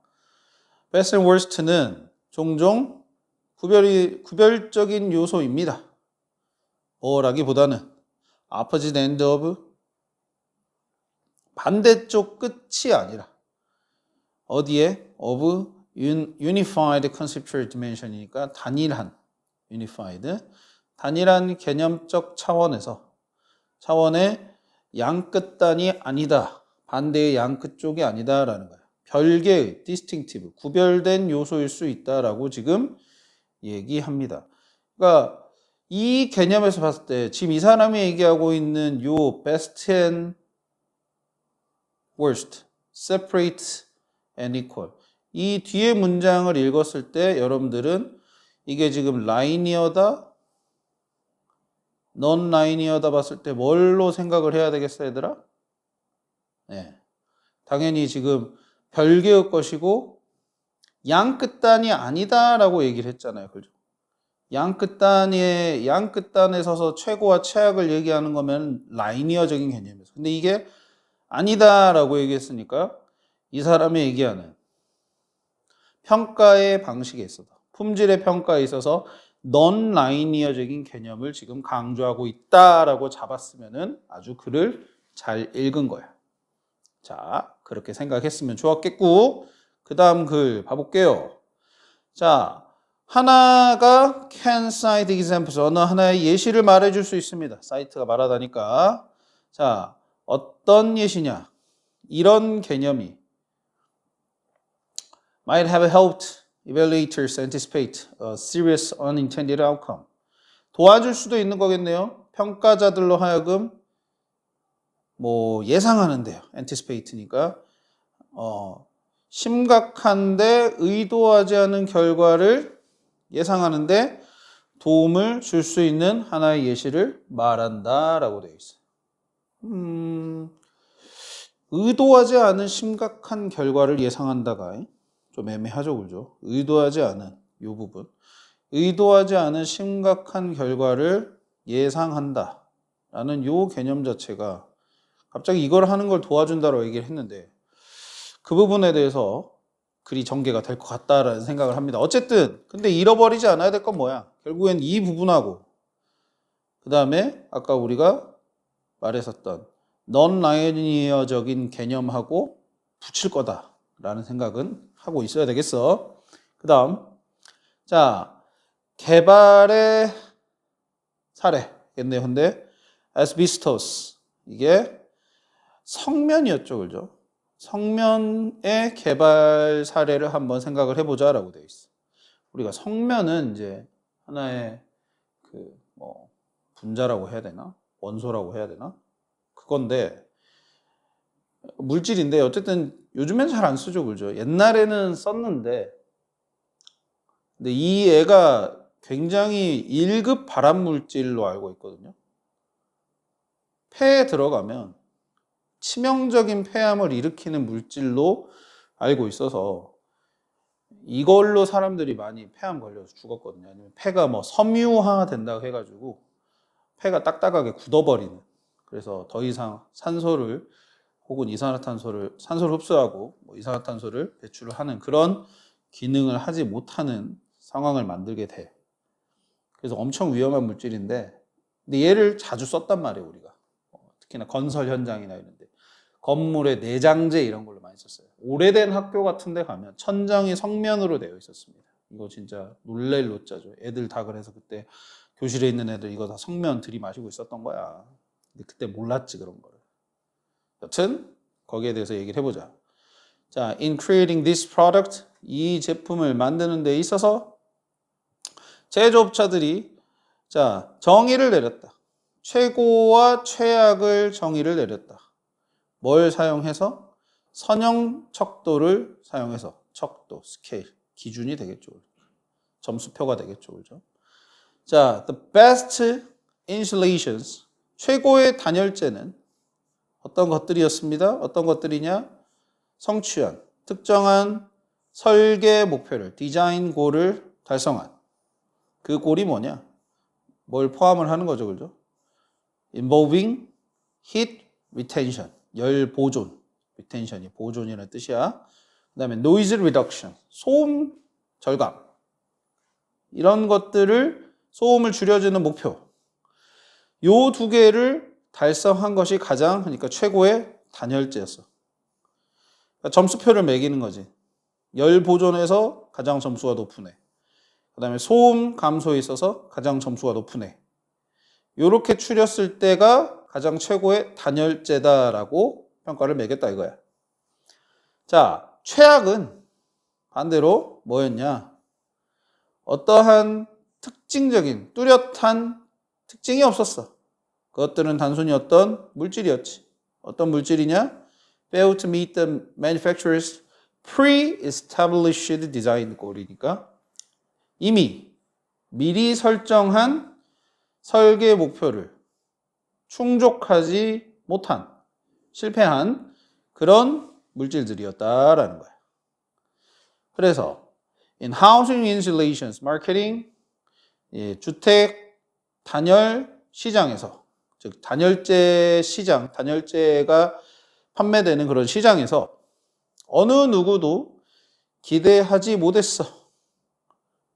best and worst는 종종 구별적인 요소입니다. 라기보다는 opposite end of 반대쪽 끝이 아니라 어디에? of unified conceptual dimension이니까 단일한 unified 단일한 개념적 차원의 양끝단이 아니다. 반대의 양끝 쪽이 아니다라는 거예요. 별개의 distinctive 구별된 요소일 수 있다라고 지금 얘기합니다. 그러니까 이 개념에서 봤을 때 지금 이 사람이 얘기하고 있는 요 best and worst, separate and equal 이 뒤에 문장을 읽었을 때 여러분들은 이게 지금 라이니어다, 넌 라이니어다 봤을 때 뭘로 생각을 해야 되겠어, 얘들아? 네. 당연히 지금 별개의 것이고 양끝단이 아니다라고 얘기를 했잖아요. 그죠? 양끝단에 서서 최고와 최악을 얘기하는 거면 라이니어적인 개념이었어. 근데 이게 아니다라고 얘기했으니까 이 사람이 얘기하는 평가의 방식에 있어서 품질의 평가에 있어서 넌 라이니어적인 개념을 지금 강조하고 있다라고 잡았으면은 아주 글을 잘 읽은 거야. 자, 그렇게 생각했으면 좋았겠고 그 다음 글 봐볼게요. 자, 하나가 can cite examples 어느 하나의 예시를 말해줄 수 있습니다. 사이트가 말하다니까. 자, 어떤 예시냐? 이런 개념이 might have helped evaluators anticipate a serious unintended outcome. 도와줄 수도 있는 거겠네요. 평가자들로 하여금 뭐 예상하는데요. anticipate니까 심각한데 의도하지 않은 결과를 예상하는데 도움을 줄 수 있는 하나의 예시를 말한다라고 되어 있어요. 의도하지 않은 심각한 결과를 예상한다가 좀 애매하죠, 그죠? 의도하지 않은 이 부분. 의도하지 않은 심각한 결과를 예상한다라는 이 개념 자체가 갑자기 이걸 하는 걸 도와준다고 얘기를 했는데 그 부분에 대해서 그리 전개가 될 것 같다라는 생각을 합니다. 어쨌든 근데 잃어버리지 않아야 될 건 뭐야? 결국엔 이 부분하고 그 다음에 아까 우리가 말했었던 non-linear적인 개념하고 붙일 거다라는 생각은 하고 있어야 되겠어. 그 다음 자 개발의 사례겠네요. 근데 asbestos 이게 성면이었죠, 그죠? 성면의 개발 사례를 한번 생각을 해보자라고 되어 있어. 우리가 성면은 이제 하나의 그 뭐 분자라고 해야 되나? 원소라고 해야 되나? 그건데 물질인데 어쨌든 요즘엔 잘 안 쓰죠, 그죠? 옛날에는 썼는데 근데 이 애가 굉장히 1급 발암 물질로 알고 있거든요. 폐에 들어가면 치명적인 폐암을 일으키는 물질로 알고 있어서 이걸로 사람들이 많이 폐암 걸려서 죽었거든요. 아니면 폐가 뭐 섬유화 된다고 해가지고 폐가 딱딱하게 굳어버리는. 그래서 더 이상 산소를 혹은 이산화탄소를 흡수하고 뭐 이산화탄소를 배출을 하는 그런 기능을 하지 못하는 상황을 만들게 돼. 그래서 엄청 위험한 물질인데, 근데 얘를 자주 썼단 말이에요 우리가. 특히나 건설 현장이나 이런데 건물의 내장재 이런 걸로 많이 썼어요. 오래된 학교 같은 데 가면 천장이 성면으로 되어 있었습니다. 이거 진짜 놀랄 노짜죠. 애들 다 그래서 그때 교실에 있는 애들 이거 다 성면 들이마시고 있었던 거야. 근데 그때 몰랐지 그런 거를. 여튼 거기에 대해서 얘기를 해보자. 자, in creating this product 이 제품을 만드는 데 있어서 제조업자들이 자 정의를 내렸다. 최고와 최악을 정의를 내렸다. 뭘 사용해서? 선형 척도를 사용해서 척도, 스케일, 기준이 되겠죠. 점수표가 되겠죠. 그죠? 자, the best insulations 최고의 단열재는 어떤 것들이었습니다. 어떤 것들이냐? 성취한 특정한 설계 목표를 디자인 골을 달성한 그 골이 뭐냐? 뭘 포함을 하는 거죠. 그죠? involving heat retention 열 보존 retention이 보존이라는 뜻이야. 그 다음에 noise reduction 소음 절감 이런 것들을 소음을 줄여주는 목표 요 두 개를 달성한 것이 가장 그러니까 최고의 단열재였어. 그러니까 점수표를 매기는 거지. 열 보존에서 가장 점수가 높은 애. 그 다음에 소음 감소에 있어서 가장 점수가 높은 애. 요렇게 추렸을 때가 가장 최고의 단열재다라고 평가를 매겼다 이거야. 자, 최악은 반대로 뭐였냐? 어떠한 특징적인 뚜렷한 특징이 없었어. 그것들은 단순히 어떤 물질이었지. 어떤 물질이냐? Failed to meet the manufacturer's pre-established design goal이니까 이미 미리 설정한 설계 목표를 충족하지 못한 실패한 그런 물질들이었다라는 거야. 그래서 in housing insulations marketing 주택 단열 시장에서 즉 단열재 시장, 단열재가 판매되는 그런 시장에서 어느 누구도 기대하지 못했어.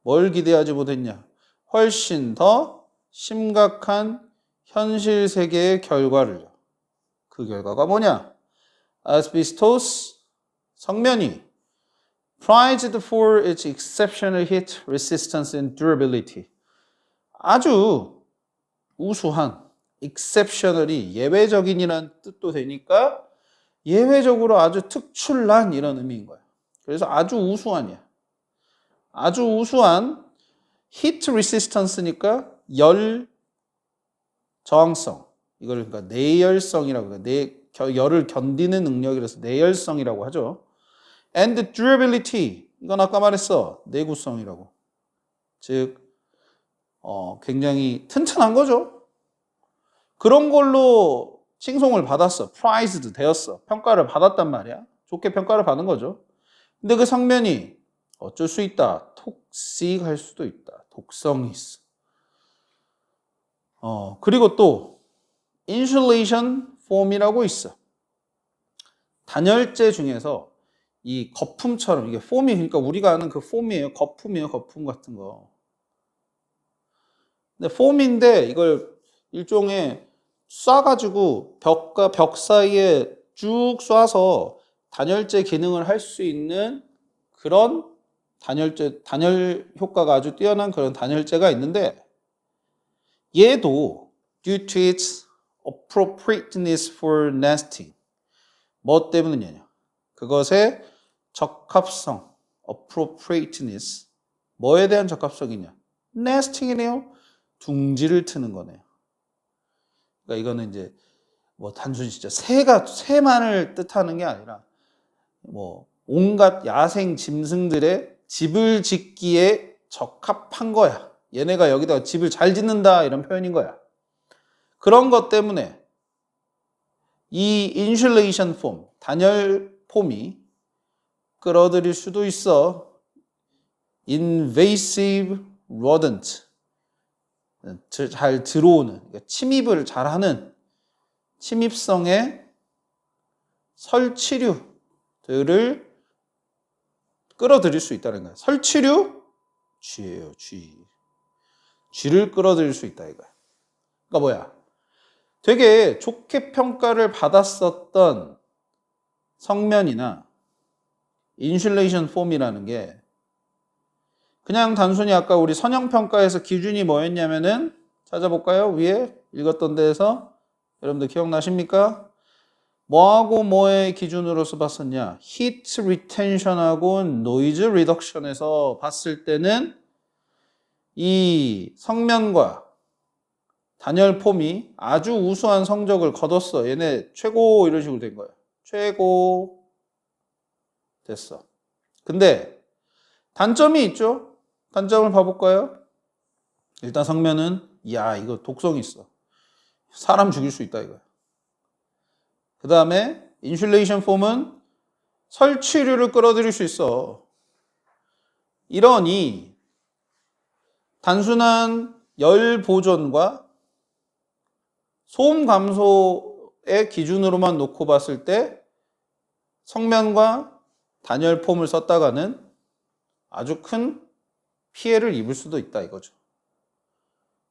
뭘 기대하지 못했냐? 훨씬 더 심각한 현실 세계의 결과를. 그 결과가 뭐냐? asbestos 성면이 prized for its exceptional heat resistance and durability. 아주 우수한 exceptionally 예외적인이라는 뜻도 되니까 예외적으로 아주 특출난 이런 의미인 거야. 그래서 아주 우수한이야. 아주 우수한 heat resistance니까 열 저항성. 이걸 그러니까 내열성이라고 해요. 열을 견디는 능력이라서 내열성이라고 하죠. And durability. 이건 아까 말했어. 내구성이라고. 즉 굉장히 튼튼한 거죠. 그런 걸로 칭송을 받았어. prized 되었어. 평가를 받았단 말이야. 좋게 평가를 받은 거죠. 근데 그 성면이 어쩔 수 있다. 톡식할 수도 있다. 독성이 있어. 그리고 또 insulation foam이라고 있어. 단열재 중에서 이 거품처럼 이게 폼이 그러니까 우리가 아는 그 폼이에요. 거품이에요. 거품 같은 거. 근데 폼인데 이걸 일종의 쏴가지고 벽과 벽 사이에 쭉 쏴서 단열재 기능을 할 수 있는 그런 단열 효과가 아주 뛰어난 그런 단열재가 있는데 얘도 due to its appropriateness for nesting 뭐 때문이냐 그것의 적합성 appropriateness 뭐에 대한 적합성이냐 nesting이네요 둥지를 트는 거네요 그러니까 이거는 이제 뭐 단순히 진짜 새만을 뜻하는 게 아니라 뭐 온갖 야생 짐승들의 집을 짓기에 적합한 거야. 얘네가 여기다가 집을 잘 짓는다 이런 표현인 거야. 그런 것 때문에 이 인슐레이션 폼, 단열 폼이 끌어들일 수도 있어. invasive rodent, 잘 들어오는, 침입을 잘하는 침입성의 설치류들을 끌어들일 수 있다는 거야. 설치류? 쥐예요, 쥐. 쥐를 끌어들일 수 있다 이거야. 그러니까 뭐야? 되게 좋게 평가를 받았었던 성면이나 인슐레이션 폼이라는 게 그냥 단순히 아까 우리 선형평가에서 기준이 뭐였냐면은 찾아볼까요? 위에 읽었던 데에서 여러분들 기억나십니까? 뭐하고 뭐의 기준으로서 봤었냐? 히트 리텐션하고 노이즈 리덕션에서 봤을 때는 이 성면과 단열 폼이 아주 우수한 성적을 거뒀어. 얘네 최고 이런 식으로 된 거야. 최고 됐어. 근데 단점이 있죠? 단점을 봐볼까요? 일단 성면은 야 이거 독성이 있어. 사람 죽일 수 있다 이거야. 그 다음에 인슐레이션 폼은 설치류를 끌어들일 수 있어. 이러니 단순한 열 보존과 소음 감소의 기준으로만 놓고 봤을 때 성면과 단열 폼을 썼다가는 아주 큰 피해를 입을 수도 있다 이거죠.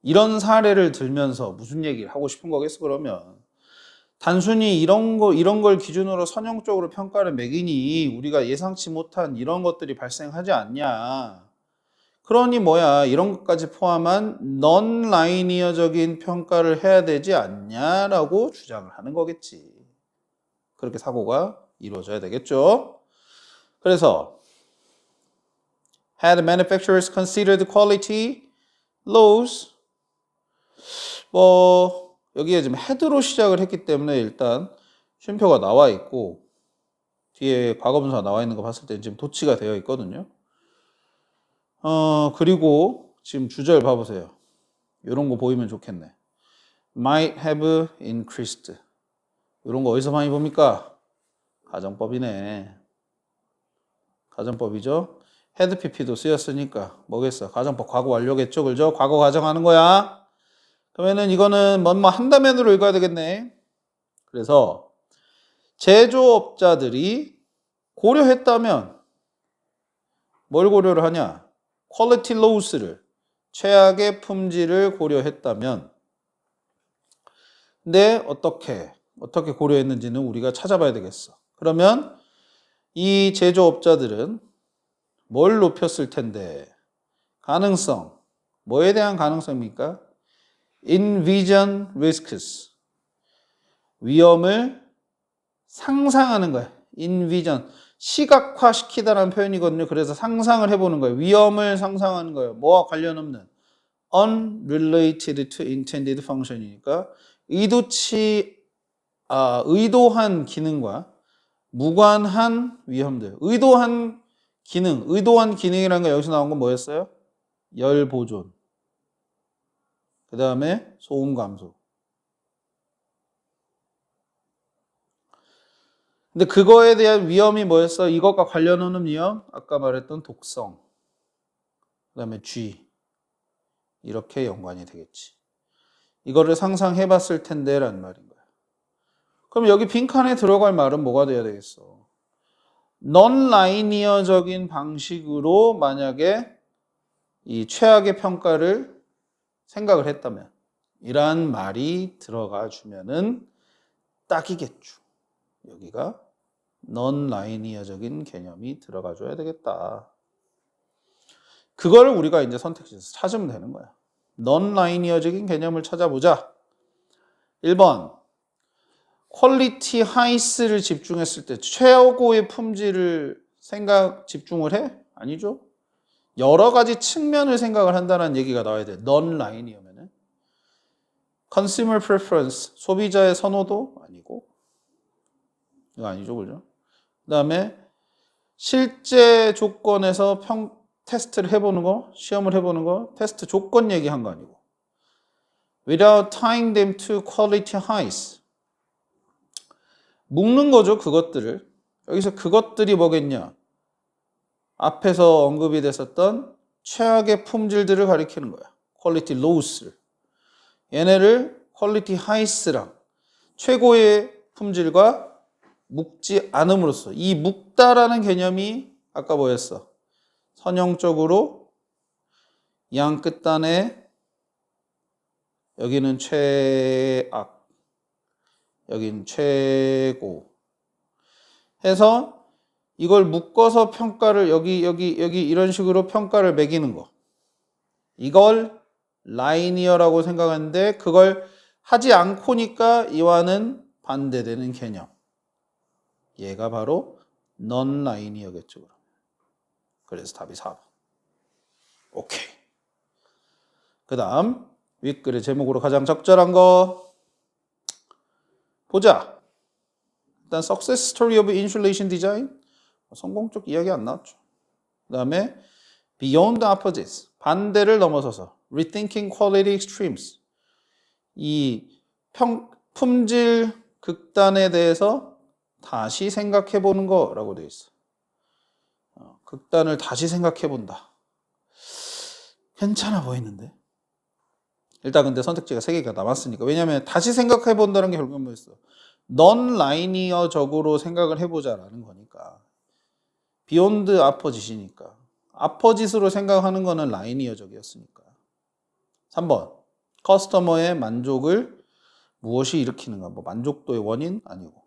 이런 사례를 들면서 무슨 얘기를 하고 싶은 거겠어 그러면 단순히 이런 걸 기준으로 선형적으로 평가를 매기니 우리가 예상치 못한 이런 것들이 발생하지 않냐. 그러니 뭐야 이런 것까지 포함한 넌라이니어적인 평가를 해야 되지 않냐라고 주장을 하는 거겠지. 그렇게 사고가 이루어져야 되겠죠. 그래서 had manufacturers considered quality laws 뭐 여기에 지금 had로 시작을 했기 때문에 일단 쉼표가 나와 있고 뒤에 과거분사가 나와 있는 거 봤을 때 지금 도치가 되어 있거든요. 그리고 지금 주절 봐보세요. 이런 거 보이면 좋겠네. might have increased. 이런 거 어디서 많이 봅니까? 가정법이네. 가정법이죠. had pp도 쓰였으니까 뭐겠어? 가정법 과거 완료겠죠, 그죠? 과거 가정하는 거야. 그러면은 이거는 뭐뭐 한다면으로 읽어야 되겠네. 그래서 제조업자들이 고려했다면 뭘 고려를 하냐? 퀄리티 로스를 최악의 품질을 고려했다면 근데 어떻게 고려했는지는 우리가 찾아봐야 되겠어. 그러면 이 제조업자들은 뭘 높였을 텐데 가능성 뭐에 대한 가능성입니까? Envision risks 위험을 상상하는 거야. Envision 시각화시키다라는 표현이거든요. 그래서 상상을 해보는 거예요. 위험을 상상하는 거예요. 뭐와 관련 없는 unrelated to intended function이니까 의도한 기능과 무관한 위험들. 의도한 기능이라는 거 여기서 나온 건 뭐였어요? 열 보존. 그 다음에 소음 감소. 근데 그거에 대한 위험이 뭐였어? 이것과 관련 없는 위험? 아까 말했던 독성. 그 다음에 쥐. 이렇게 연관이 되겠지. 이거를 상상해 봤을 텐데 라는 말인 거야. 그럼 여기 빈칸에 들어갈 말은 뭐가 돼야 되겠어? non-linear적인 방식으로 만약에 이 최악의 평가를 생각을 했다면 이러한 말이 들어가 주면은 딱이겠죠. 여기가 non-linear적인 개념이 들어가 줘야 되겠다. 그걸 우리가 이제 선택지에서 찾으면 되는 거야. non-linear적인 개념을 찾아보자. 1번 퀄리티 하이스를 집중했을 때 최고의 품질을 집중을 해? 아니죠. 여러 가지 측면을 생각을 한다는 얘기가 나와야 돼. non-linear면은 consumer preference, 소비자의 선호도 아니고 이거 아니죠, 그죠? 그 다음에 실제 조건에서 테스트를 해보는 거, 시험을 해보는 거, 테스트 조건 얘기한 거 아니고 without tying them to quality highs 묶는 거죠, 그것들을. 여기서 그것들이 뭐겠냐? 앞에서 언급이 됐었던 최악의 품질들을 가리키는 거야. quality lows를. 얘네를 quality highs랑 최고의 품질과 묶지 않음으로써 이 묶다라는 개념이 아까 뭐였어? 선형적으로 양 끝단에 여기는 최악, 여긴 최고 해서 이걸 묶어서 평가를 여기 이런 식으로 평가를 매기는 거. 이걸 라이니어라고 생각하는데 그걸 하지 않고니까 이와는 반대되는 개념. 얘가 바로 non-linear겠죠. 그래서 답이 4번. 오케이. 그 다음 윗글의 제목으로 가장 적절한 거 보자. 일단 Success Story of Insulation Design 성공적 이야기 안 나왔죠. 그 다음에 Beyond Opposites 반대를 넘어서서 Rethinking Quality Extremes 이 품질 극단에 대해서 다시 생각해 보는 거라고 되어 있어. 극단을 다시 생각해 본다. 괜찮아 보이는데. 일단 근데 선택지가 3개가 남았으니까. 왜냐하면 다시 생각해 본다는 게 결국은 뭐였어? non-linear적으로 생각을 해보자라는 거니까. beyond opposite이니까. opposite으로 생각하는 거는 linear적이었으니까. 3번. 커스터머의 만족을 무엇이 일으키는가? 뭐 만족도의 원인? 아니고.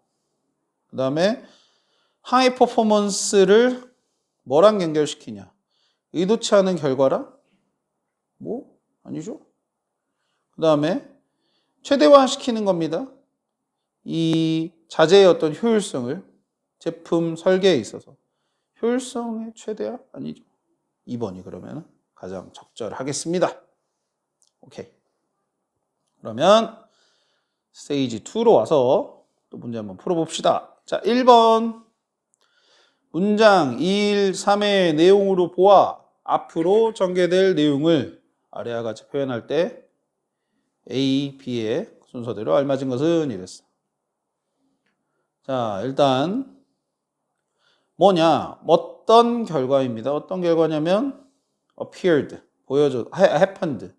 그 다음에 하이 퍼포먼스를 뭐랑 연결시키냐? 의도치 않은 결과랑? 뭐? 아니죠. 그 다음에 최대화시키는 겁니다. 이 자재의 어떤 효율성을 제품 설계에 있어서 효율성의 최대화? 아니죠. 2번이 그러면 가장 적절하겠습니다. 오케이. 그러면 스테이지 2로 와서 또 문제 한번 풀어봅시다. 자, 1번 문장 2일 3의 내용으로 보아 앞으로 전개될 내용을 아래와 같이 표현할 때 A, B의 순서대로 알맞은 것은 이랬어. 자, 일단 뭐냐? 어떤 결과입니다. 어떤 결과냐면 appeared, happened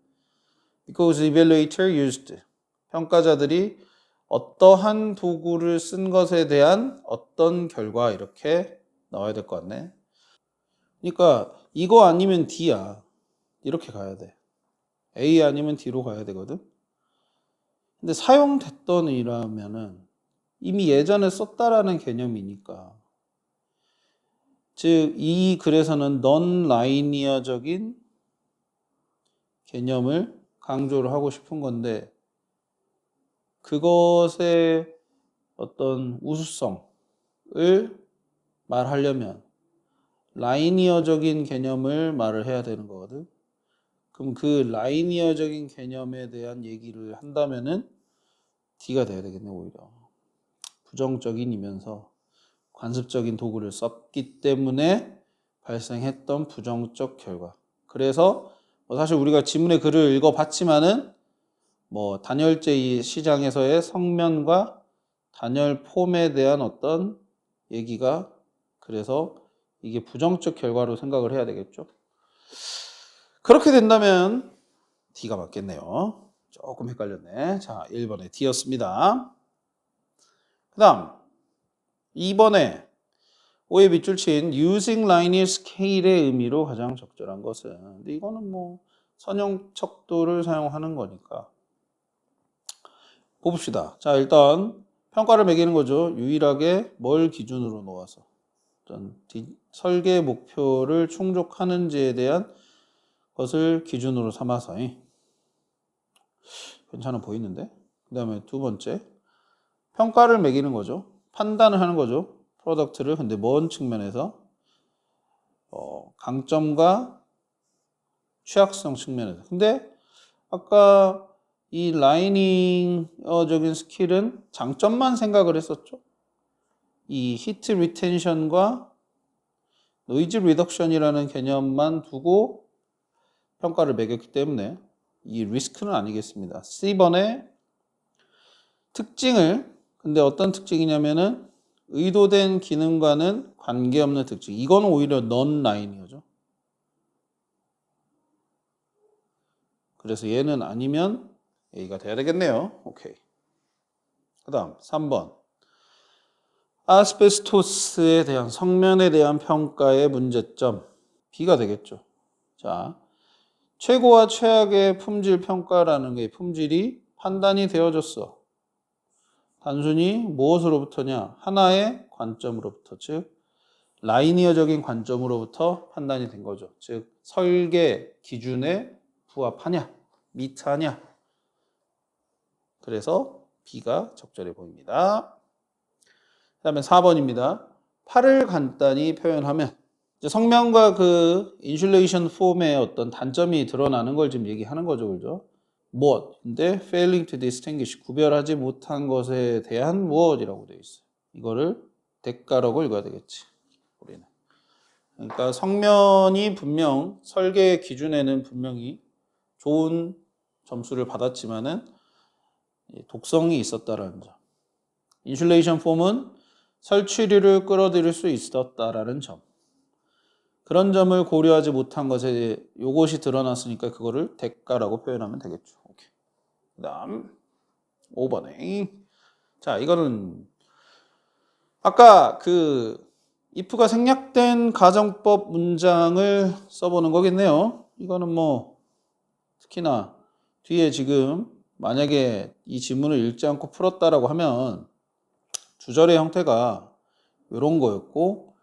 because evaluator used 평가자들이 어떠한 도구를 쓴 것에 대한 어떤 결과 이렇게 나와야 될 것 같네. 그러니까 이거 아니면 D야. 이렇게 가야 돼. A 아니면 D로 가야 되거든. 근데 사용됐던 이라면은 이미 예전에 썼다라는 개념이니까 즉 이 글에서는 non-linear적인 개념을 강조를 하고 싶은 건데 그것의 어떤 우수성을 말하려면 라이니어적인 개념을 말을 해야 되는 거거든. 그럼 그 라이니어적인 개념에 대한 얘기를 한다면은 D가 돼야 되겠네. 오히려 부정적인이면서 관습적인 도구를 썼기 때문에 발생했던 부정적 결과. 그래서 사실 우리가 지문의 글을 읽어봤지만은 뭐 단열재 시장에서의 성면과 단열 폼에 대한 어떤 얘기가 그래서 이게 부정적 결과로 생각을 해야 되겠죠. 그렇게 된다면 D가 맞겠네요. 조금 헷갈렸네. 자, 1번에 D였습니다. 그 다음 2번에 O의 밑줄 친 using linear scale의 의미로 가장 적절한 것은. 근데 이거는 뭐 선형척도를 사용하는 거니까. 봅시다. 자, 일단 평가를 매기는 거죠. 유일하게 뭘 기준으로 놓아서 어떤 설계 목표를 충족하는지에 대한 것을 기준으로 삼아서 괜찮아 보이는데. 그 다음에 두 번째 평가를 매기는 거죠. 판단을 하는 거죠. 프로덕트를. 근데 뭔 측면에서? 강점과 취약성 측면에서. 근데 아까 이 라이닝적인 스킬은 장점만 생각을 했었죠. 이 히트 리텐션과 노이즈 리덕션이라는 개념만 두고 평가를 매겼기 때문에 이 리스크는 아니겠습니다. C번의 특징을, 근데 어떤 특징이냐면은 의도된 기능과는 관계없는 특징. 이건 오히려 넌 라이니어죠. 그래서 얘는 아니면 A가 돼야 되겠네요. 오케이. 그 다음 3번. 아스베스토스에 대한 성면에 대한 평가의 문제점. B가 되겠죠. 자, 최고와 최악의 품질 평가라는 게 품질이 판단이 되어졌어. 단순히 무엇으로부터냐? 하나의 관점으로부터, 즉 라이니어적인 관점으로부터 판단이 된 거죠. 즉 설계 기준에 부합하냐, 미트하냐. 그래서 B가 적절해 보입니다. 그 다음에 4번입니다. 팔을 간단히 표현하면 이제 성면과 그 인슐레이션 폼의 어떤 단점이 드러나는 걸 지금 얘기하는 거죠. 그죠? 무엇? 근데 failing to distinguish, 구별하지 못한 것에 대한 무엇이라고 되어 있어요. 이거를 대가라고 읽어야 되겠지. 우리는. 그러니까 성면이 분명 설계 기준에는 분명히 좋은 점수를 받았지만은 독성이 있었다라는 점. 인슐레이션 폼은 설치류를 끌어들일 수 있었다라는 점. 그런 점을 고려하지 못한 것에 요것이 드러났으니까 그거를 대가라고 표현하면 되겠죠. 오케이. 그다음 5번에 자, 이거는 아까 그 if가 생략된 가정법 문장을 써보는 거겠네요. 이거는 뭐 특히나 뒤에 지금 만약에 이 지문을 읽지 않고 풀었다라고 하면 주절의 형태가 이런 거였고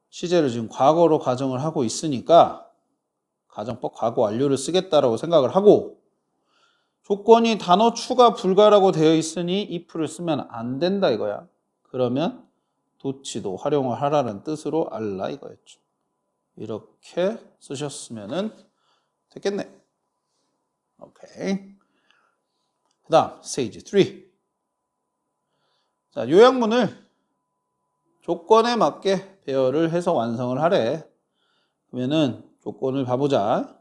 시제를 지금 과거로 가정을 하고 있으니까 가정법 과거 완료를 쓰겠다라고 생각을 하고 조건이 단어 추가 불가라고 되어 있으니 if를 쓰면 안 된다 이거야. 그러면 도치도 활용을 하라는 뜻으로 알라 이거였죠. 이렇게 쓰셨으면 됐겠네. 오케이. 그 다음 스테이지 3. 자, 요약문을 조건에 맞게 배열을 해서 완성을 하래. 그러면은 조건을 봐보자.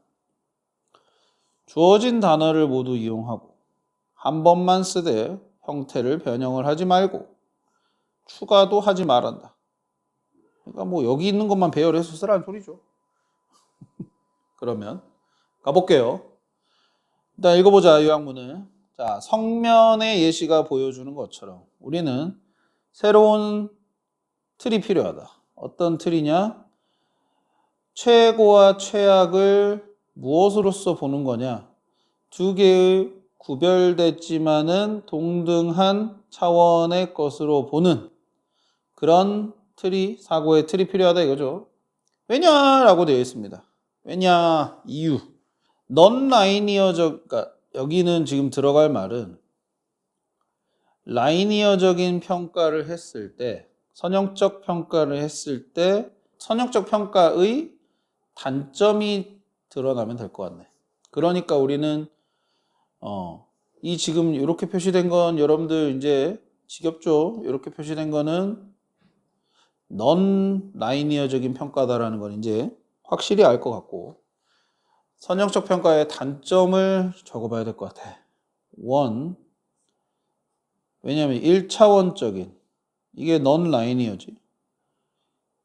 주어진 단어를 모두 이용하고 한 번만 쓰되 형태를 변형을 하지 말고 추가도 하지 말한다. 그러니까 뭐 여기 있는 것만 배열해서 쓰라는 소리죠. 그러면 가볼게요. 일단 읽어보자 요약문을. 자, 성면의 예시가 보여주는 것처럼 우리는 새로운 틀이 필요하다. 어떤 틀이냐? 최고와 최악을 무엇으로서 보는 거냐? 두 개의 구별됐지만은 동등한 차원의 것으로 보는 그런 틀이, 사고의 틀이 필요하다 이거죠. 왜냐라고 되어 있습니다. 왜냐, 이유. 넌 라이니어적, 그러니까 여기는 지금 들어갈 말은 라이니어적인 평가를 했을 때, 선형적 평가를 했을 때 선형적 평가의 단점이 드러나면 될 것 같네. 그러니까 우리는 이 지금 이렇게 표시된 건 여러분들 이제 지겹죠? 이렇게 표시된 거는 넌 라이니어적인 평가다라는 건 이제 확실히 알 것 같고 선형적 평가의 단점을 적어봐야 될 것 같아. 1. 왜냐하면 1차원적인 이게 넌 라이니어지.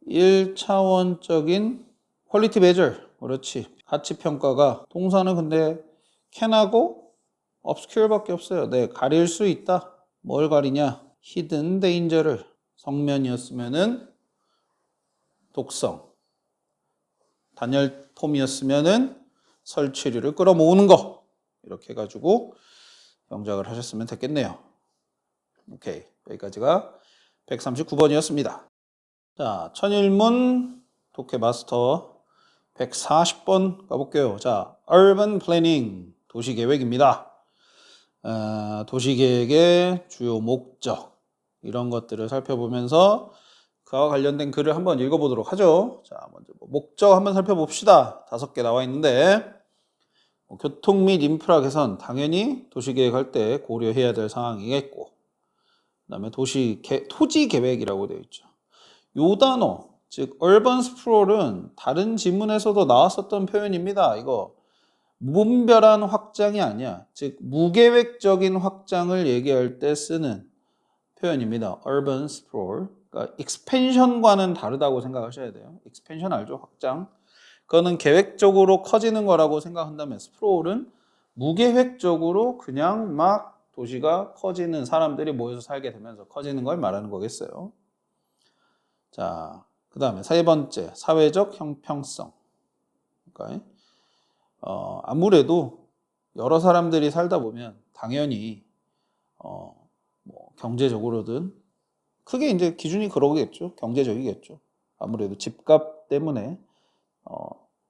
1차원적인 퀄리티 메저. 그렇지. 가치 평가가 동사는 근데 can하고 obscure밖에 없어요. 네, 가릴 수 있다. 뭘 가리냐? hidden danger를. 성면이었으면은 독성. 단열 폼이었으면은 설치류를 끌어모으는 거. 이렇게 해가지고 영작을 하셨으면 됐겠네요. 오케이. 여기까지가 139번이었습니다. 자, 천일문 독해 마스터 140번 가볼게요. 자, Urban Planning 도시계획입니다. 도시계획의 주요 목적 이런 것들을 살펴보면서 그와 관련된 글을 한번 읽어보도록 하죠. 자, 먼저 목적 한번 살펴봅시다. 5개 나와 있는데 교통 및 인프라 개선 당연히 도시계획할 때 고려해야 될 상황이겠고 그다음에 토지 계획이라고 되어 있죠. 요 단어 즉 urban sprawl은 다른 지문에서도 나왔었던 표현입니다. 이거 무분별한 확장이 아니야. 즉 무계획적인 확장을 얘기할 때 쓰는 표현입니다. urban sprawl. 그러니까 expansion과는 다르다고 생각하셔야 돼요. expansion 알죠? 확장. 그거는 계획적으로 커지는 거라고 생각한다면 sprawl은 무계획적으로 그냥 막 도시가 커지는 사람들이 모여서 살게 되면서 커지는 걸 말하는 거겠어요. 자, 그 다음에 세 번째 사회적 형평성. 그러니까 아무래도 여러 사람들이 살다 보면 당연히 뭐 경제적으로든 크게 이제 기준이 그러겠죠. 경제적이겠죠. 아무래도 집값 때문에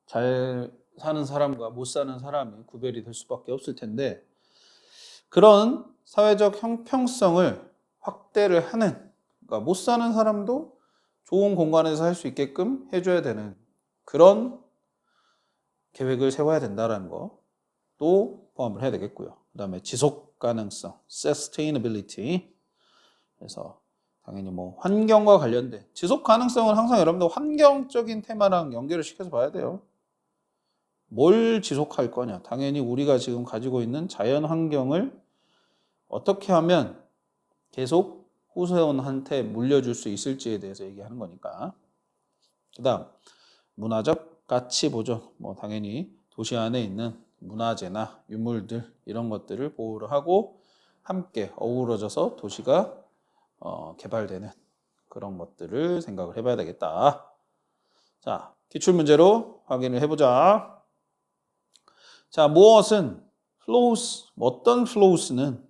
잘 사는 사람과 못 사는 사람이 구별이 될 수밖에 없을 텐데 그런 사회적 형평성을 확대를 하는 그러니까 못 사는 사람도 좋은 공간에서 할 수 있게끔 해줘야 되는 그런 계획을 세워야 된다는 것도 포함을 해야 되겠고요. 그 다음에 지속 가능성, sustainability. 그래서 당연히 뭐 환경과 관련된 지속 가능성은 항상 여러분들 환경적인 테마랑 연결을 시켜서 봐야 돼요. 뭘 지속할 거냐? 당연히 우리가 지금 가지고 있는 자연 환경을 어떻게 하면 계속 후세원한테 물려줄 수 있을지에 대해서 얘기하는 거니까. 그 다음 문화적 가치 보존. 뭐 당연히 도시 안에 있는 문화재나 유물들 이런 것들을 보호를 하고 함께 어우러져서 도시가 개발되는 그런 것들을 생각을 해봐야 되겠다. 자, 기출문제로 확인을 해보자. 자, 무엇은 flows, 어떤 flows는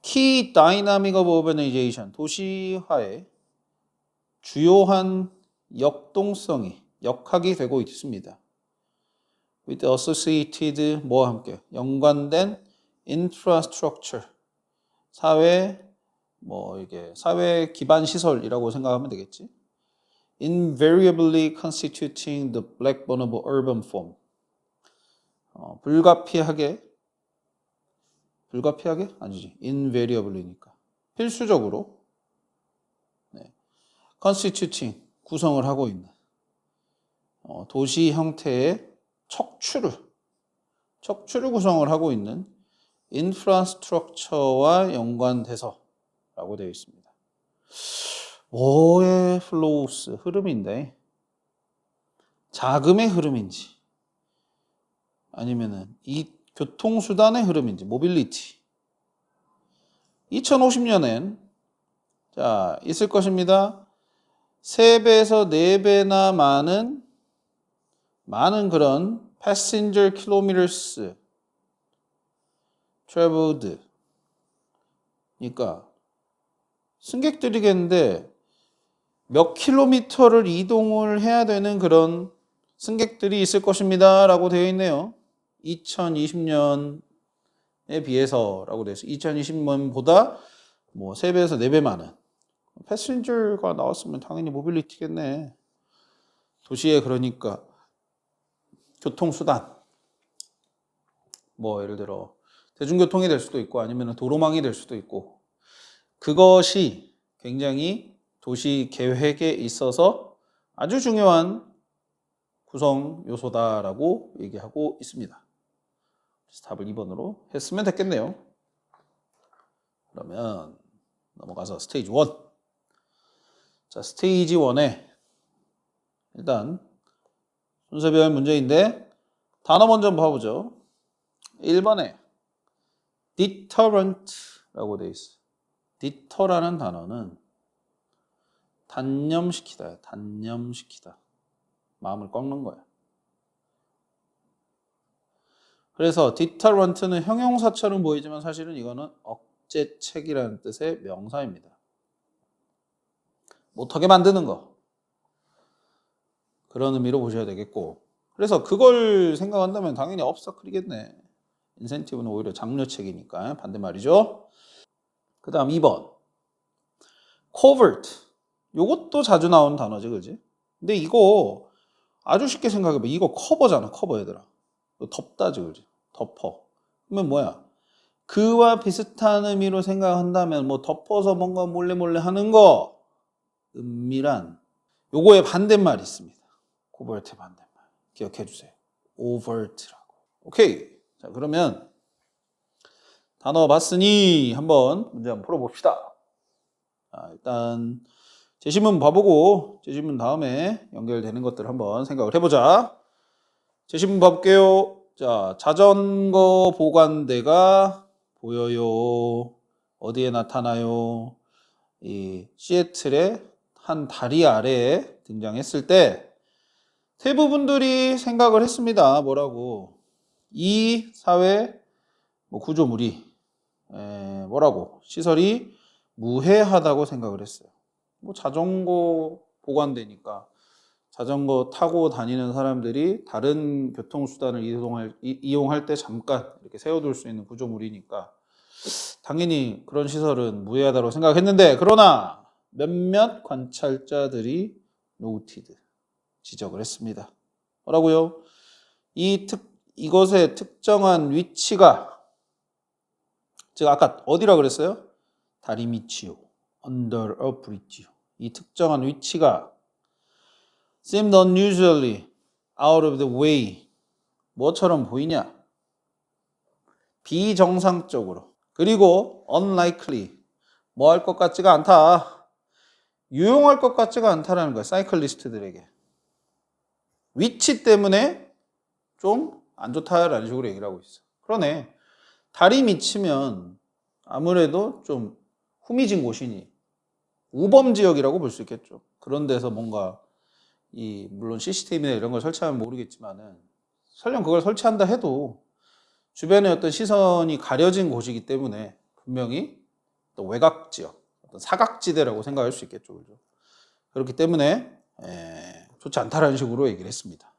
key dynamic of urbanization, 도시화의 주요한 역학이 되고 있습니다. with associated 뭐와 함께 연관된 infrastructure, 사회 기반 시설이라고 생각하면 되겠지. invariably constituting the backbone of urban form. 불가피하게 아니지. invariably니까 필수적으로 constituting 구성을 하고 있는 도시 형태의 척추를 구성을 하고 있는 인프라스트럭처와 연관돼서라고 되어 있습니다. 뭐의 플로우스 흐름인데 자금의 흐름인지 아니면은 이 교통수단의 흐름인지 모빌리티 2050년엔 자 있을 것입니다. 3배에서 4배나 많은 그런 passenger kilometers traveled 그러니까 승객들이겠는데 몇 킬로미터를 이동을 해야 되는 그런 승객들이 있을 것입니다 라고 되어 있네요. 2020년에 비해서라고 되어 있어요. 2020년보다 뭐 3배에서 4배 많은 패신저가 나왔으면 당연히 모빌리티겠네. 도시에 그러니까 교통수단 뭐 예를 들어 대중교통이 될 수도 있고 아니면 도로망이 될 수도 있고 그것이 굉장히 도시 계획에 있어서 아주 중요한 구성 요소다라고 얘기하고 있습니다. 그래서 답을 2번으로 했으면 됐겠네요. 그러면 넘어가서 스테이지 1. 자, 스테이지 1에 일단 순서별 문제인데 단어 먼저 한번 봐보죠. 1번에 deterrent라고 되어 있어요. deter라는 단어는 단념시키다. 단념시키다. 마음을 꺾는 거야. 그래서 deterrent는 형용사처럼 보이지만 사실은 이거는 억제책이라는 뜻의 명사입니다. 못하게 만드는 거. 그런 의미로 보셔야 되겠고. 그래서 그걸 생각한다면 당연히 obstacle이겠네. 인센티브는 오히려 장려책이니까 반대말이죠. 그 다음 2번. covert. 요것도 자주 나오는 단어지, 그지? 근데 이거 아주 쉽게 생각해봐. 이거 커버잖아, 커버 얘들아. 덮다지, 그지? 덮어. 그러면 뭐야? 그와 비슷한 의미로 생각한다면 뭐 덮어서 뭔가 몰래 하는 거. 은밀한. 요거의 반대말이 있습니다. covert의 반대말. 기억해 주세요. overt라고. 오케이. 자, 그러면 단어 봤으니 한번 문제 한번 풀어봅시다. 자, 일단 제시문 봐보고 제시문 다음에 연결되는 것들 한번 생각을 해보자. 제시문 봐볼게요. 자, 자전거 보관대가 보여요. 어디에 나타나요? 이 시애틀의 한 다리 아래에 등장했을 때 대부분들이 생각을 했습니다. 뭐라고? 이 사회 구조물이 뭐라고? 시설이 무해하다고 생각을 했어요. 뭐 자전거 보관되니까 자전거 타고 다니는 사람들이 다른 교통수단을 이용할 때 잠깐 이렇게 세워둘 수 있는 구조물이니까 당연히 그런 시설은 무해하다고 생각했는데 그러나 몇몇 관찰자들이 노티드 지적을 했습니다. 뭐라고요? 이것의 특정한 위치가 즉 아까 어디라 그랬어요? 다리 밑이요. under a bridge요. 이 특정한 위치가 seemed unusually out of the way. 뭐처럼 보이냐? 비정상적으로. 그리고 unlikely. 뭐 할 것 같지가 않다. 유용할 것 같지가 않다라는 거야. 사이클리스트들에게. 위치 때문에 좀 안 좋다라는 식으로 얘기를 하고 있어. 그러네. 다리 밑이면 아무래도 좀 후미진 곳이니 우범 지역이라고 볼 수 있겠죠. 그런 데서 뭔가 물론 CCTV나 이런 걸 설치하면 모르겠지만은 설령 그걸 설치한다 해도 주변의 어떤 시선이 가려진 곳이기 때문에 분명히 또 외곽 지역, 어떤 사각지대라고 생각할 수 있겠죠. 그죠? 그렇기 때문에 좋지 않다라는 식으로 얘기를 했습니다.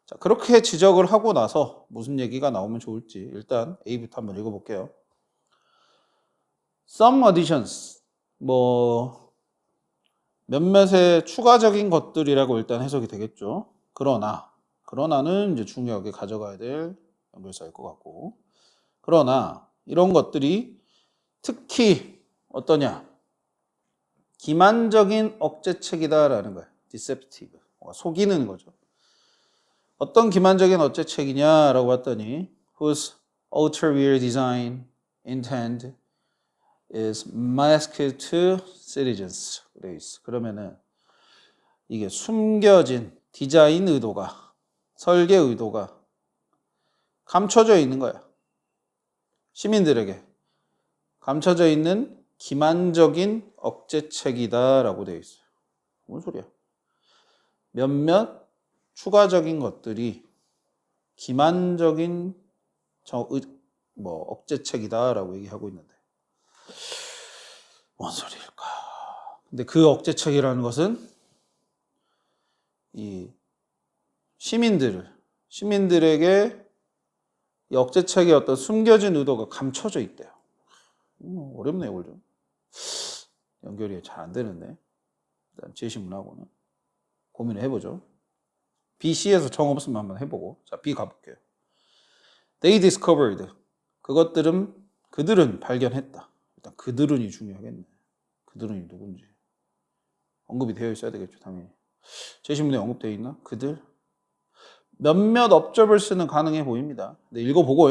자, 그렇게 지적을 하고 나서 무슨 얘기가 나오면 좋을지 일단 A부터 한번 읽어볼게요. Some additions, 몇몇의 추가적인 것들이라고 일단 해석이 되겠죠. 그러나는 이제 중요하게 가져가야 될 연결사일 것 같고. 그러나 이런 것들이 특히 어떠냐? 기만적인 억제책이다라는 거예요. deceptive. 속이는 거죠. 어떤 기만적인 억제책이냐라고 봤더니 whose ulterior design intent is masked to citizens. 그러면은 이게 숨겨진 디자인 의도가 설계 의도가 감춰져 있는 거야. 시민들에게 감춰져 있는 기만적인 억제책이다라고 되어 있어요. 뭔 소리야? 몇몇 추가적인 것들이 기만적인 억제책이다라고 얘기하고 있는데 뭔 소리일까? 근데 그 억제책이라는 것은 이 시민들에게 이 억제책의 어떤 숨겨진 의도가 감춰져 있대요. 어렵네요, 이걸 좀. 연결이 잘 안 되는데. 일단 제시문하고는 고민을 해보죠. B, C에서 정 없으면 한번 해보고. 자, B 가볼게요. They discovered. 그들은 발견했다. 일단 그들은이 중요하겠네. 그들은이 누군지. 언급이 되어 있어야 되겠죠, 당연히. 제시문에 언급되어 있나? 그들? 몇몇 observers는 가능해 보입니다. 네, 읽어보고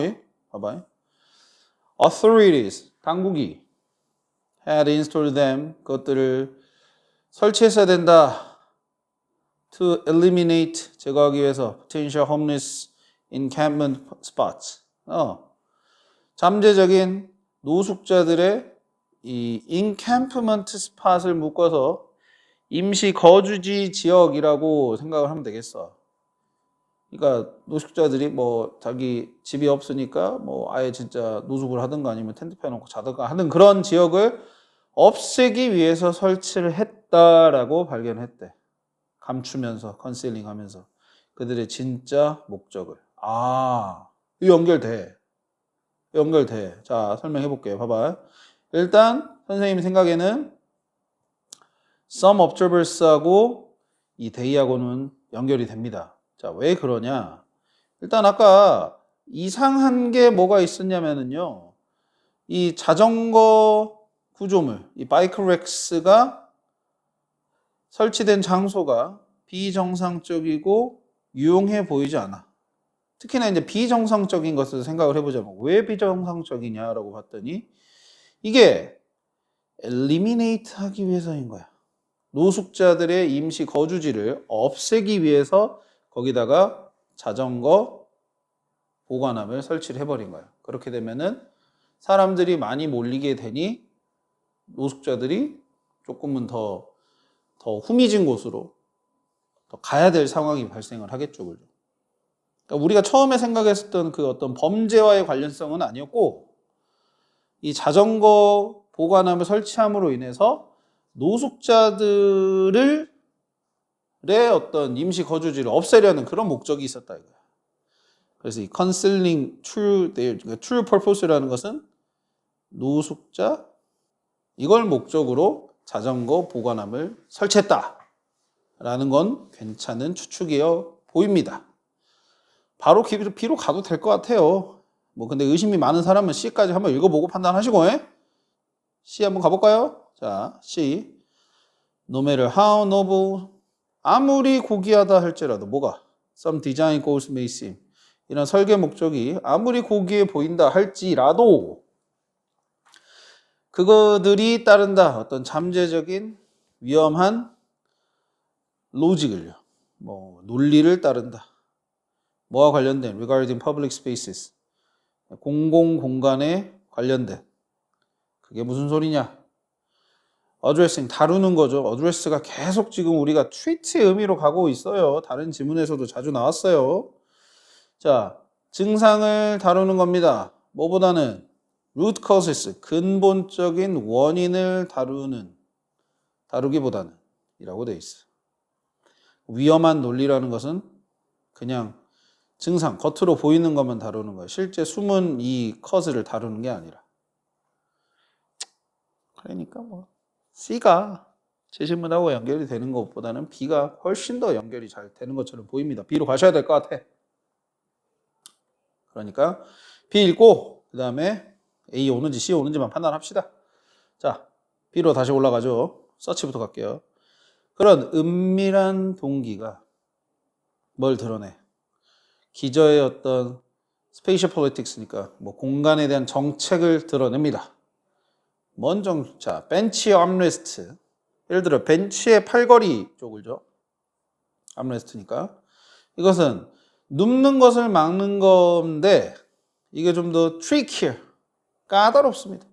해. 봐봐요. Authorities, 당국이 had installed them, 그것들을 설치했어야 된다. To eliminate, 제거하기 위해서 potential homeless encampment spots. 잠재적인 노숙자들의 이 encampment spot을 묶어서 임시 거주지 지역이라고 생각을 하면 되겠어. 그러니까 노숙자들이 뭐 자기 집이 없으니까 뭐 아예 진짜 노숙을 하든가 아니면 텐트 펴놓고 자든가 하는 그런 지역을 없애기 위해서 설치를 했다라고 발견했대. 감추면서 컨실링 하면서 그들의 진짜 목적을. 아, 이거 연결돼. 자, 설명해 볼게요. 봐봐. 일단 선생님 생각에는 some observers하고 이 they하고는 연결이 됩니다. 자, 왜 그러냐? 일단 아까 이상한 게 뭐가 있었냐면은요. 이 자전거 구조물, 이 바이크 렉스가 설치된 장소가 비정상적이고 유용해 보이지 않아. 특히나 이제 비정상적인 것을 생각을 해보자면 왜 비정상적이냐라고 봤더니 이게 eliminate 하기 위해서인 거야. 노숙자들의 임시 거주지를 없애기 위해서 거기다가 자전거 보관함을 설치를 해버린 거야. 그렇게 되면은 사람들이 많이 몰리게 되니 노숙자들이 조금은 더 후미진 곳으로 더 가야 될 상황이 발생을 하겠죠. 그죠? 그러니까 우리가 처음에 생각했었던 그 어떤 범죄와의 관련성은 아니었고 이 자전거 보관함을 설치함으로 인해서 노숙자들의 어떤 임시 거주지를 없애려는 그런 목적이 있었다 이거야. 그래서 이 concealing true purpose라는 것은 노숙자 이걸 목적으로 자전거 보관함을 설치했다라는 건 괜찮은 추측이어 보입니다. 바로 B로 가도 될 것 같아요. 뭐 근데 의심이 많은 사람은 C까지 한번 읽어보고 판단하시고 C 한번 가볼까요? 자, C. No matter how noble 아무리 고귀하다 할지라도 뭐가? Some design goals may seem 이런 설계 목적이 아무리 고귀해 보인다 할지라도 그거들이 따른다 어떤 잠재적인 위험한 로직을요. 뭐 논리를 따른다. 뭐와 관련된 regarding public spaces 공공 공간에 관련된 그게 무슨 소리냐? addressing 다루는 거죠. address가 계속 지금 우리가 treat의 의미로 가고 있어요. 다른 지문에서도 자주 나왔어요. 자, 증상을 다루는 겁니다. 뭐보다는 root causes 근본적인 원인을 다루기보다는 이라고 돼 있어. 위험한 논리라는 것은 그냥 증상, 겉으로 보이는 것만 다루는 거예요. 실제 숨은 이 cause를 다루는 게 아니라. 그러니까 뭐 C가 제 질문하고 연결이 되는 것보다는 B가 훨씬 더 연결이 잘 되는 것처럼 보입니다. B로 가셔야 될 것 같아. 그러니까 B 읽고 그 다음에 A 오는지 C 오는지만 판단합시다. 자, B로 다시 올라가죠. 서치부터 갈게요. 그런 은밀한 동기가 뭘 드러내? 기저의 어떤 스페이셜 폴리틱스니까 뭐 공간에 대한 정책을 드러냅니다. 먼저 자 벤치 암레스트 예를 들어 벤치의 팔걸이 쪽을죠. 암레스트니까 이것은 눕는 것을 막는 건데 이게 좀 더 trickier 까다롭습니다.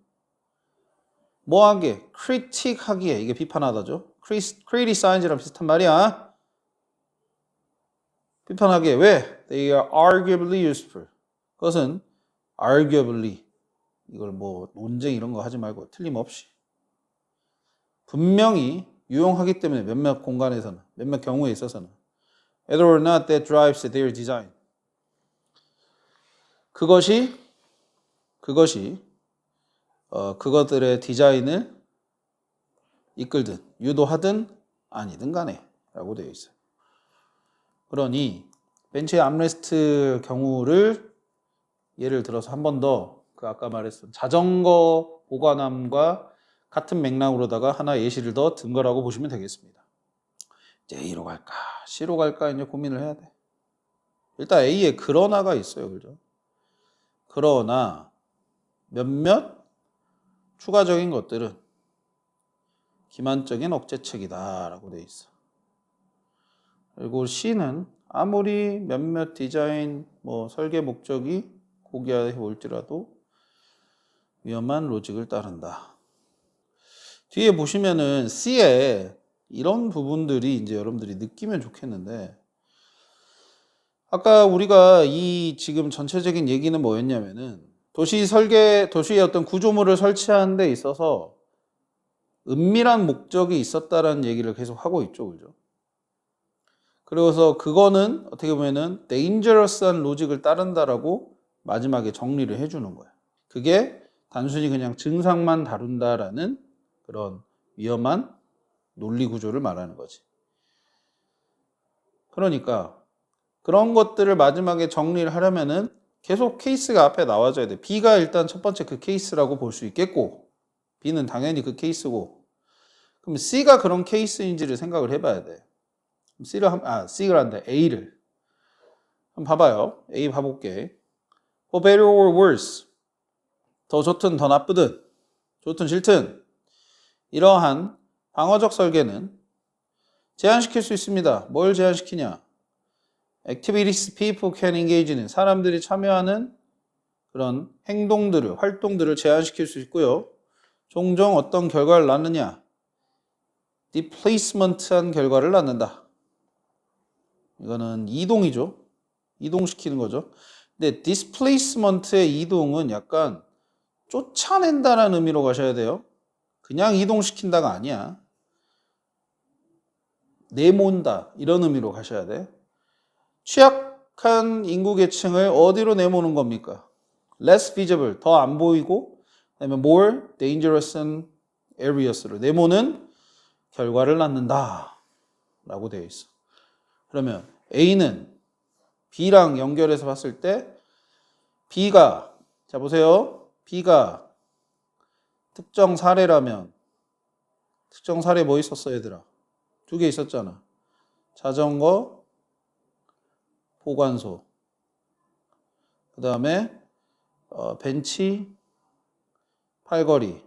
뭐하기에 critic하기에 이게 비판하다죠. criticize랑 비슷한 말이야. 비판하기에 왜? They are arguably useful. 그것은 arguably 이걸 뭐 논쟁 이런 거 하지 말고 틀림없이 분명히 유용하기 때문에 몇몇 공간에서는 몇몇 경우에 있어서는 whether or not that drives their design 그것이 그것들의 디자인을 이끌든 유도하든 아니든 간에 라고 되어 있어요. 그러니 벤치의 암레스트 경우를 예를 들어서 한 번 더 그 아까 말했던 자전거 보관함과 같은 맥락으로다가 하나 예시를 더 든 거라고 보시면 되겠습니다. 이제 A로 갈까 C로 갈까 이제 고민을 해야 돼. 일단 A에 그러나가 있어요. 그죠? 그러나 몇몇 추가적인 것들은 기만적인 억제책이다라고 돼 있어. 그리고 C는 아무리 몇몇 디자인 뭐 설계 목적이 고귀해 보일지라도 위험한 로직을 따른다. 뒤에 보시면은 C에 이런 부분들이 이제 여러분들이 느끼면 좋겠는데, 아까 우리가 이 지금 전체적인 얘기는 뭐였냐면은 도시의 어떤 구조물을 설치하는 데 있어서 은밀한 목적이 있었다라는 얘기를 계속 하고 있죠. 그죠? 그래서 그거는 어떻게 보면은 dangerous한 로직을 따른다라고 마지막에 정리를 해주는 거야. 그게 단순히 그냥 증상만 다룬다라는 그런 위험한 논리 구조를 말하는 거지. 그러니까 그런 것들을 마지막에 정리를 하려면은 계속 케이스가 앞에 나와줘야 돼. B가 일단 첫 번째 그 케이스라고 볼 수 있겠고, B는 당연히 그 케이스고, 그럼 C가 그런 케이스인지를 생각을 해봐야 돼. C를 한다. A를. 한번 봐봐요. A 봐볼게. For better or worse. 더 좋든 더 나쁘든, 좋든 싫든, 이러한 방어적 설계는 제한시킬 수 있습니다. 뭘 제한시키냐? Activities people can engage in. 사람들이 참여하는 그런 행동들을, 활동들을 제한시킬 수 있고요. 종종 어떤 결과를 낳느냐? displacement한 결과를 낳는다. 이거는 이동이죠. 이동시키는 거죠. 근데 displacement의 이동은 약간 쫓아낸다라는 의미로 가셔야 돼요. 그냥 이동시킨다가 아니야. 내몬다 이런 의미로 가셔야 돼. 취약한 인구 계층을 어디로 내모는 겁니까? less visible, 더 안 보이고, 그다음에 more dangerous areas로 내모는 결과를 낳는다 라고 되어 있어. 그러면 A는 B랑 연결해서 봤을 때 B가, 자 보세요. B가 특정 사례라면, 특정 사례 뭐 있었어 얘들아? 두 개 있었잖아. 자전거 보관소, 그 다음에 벤치 팔걸이.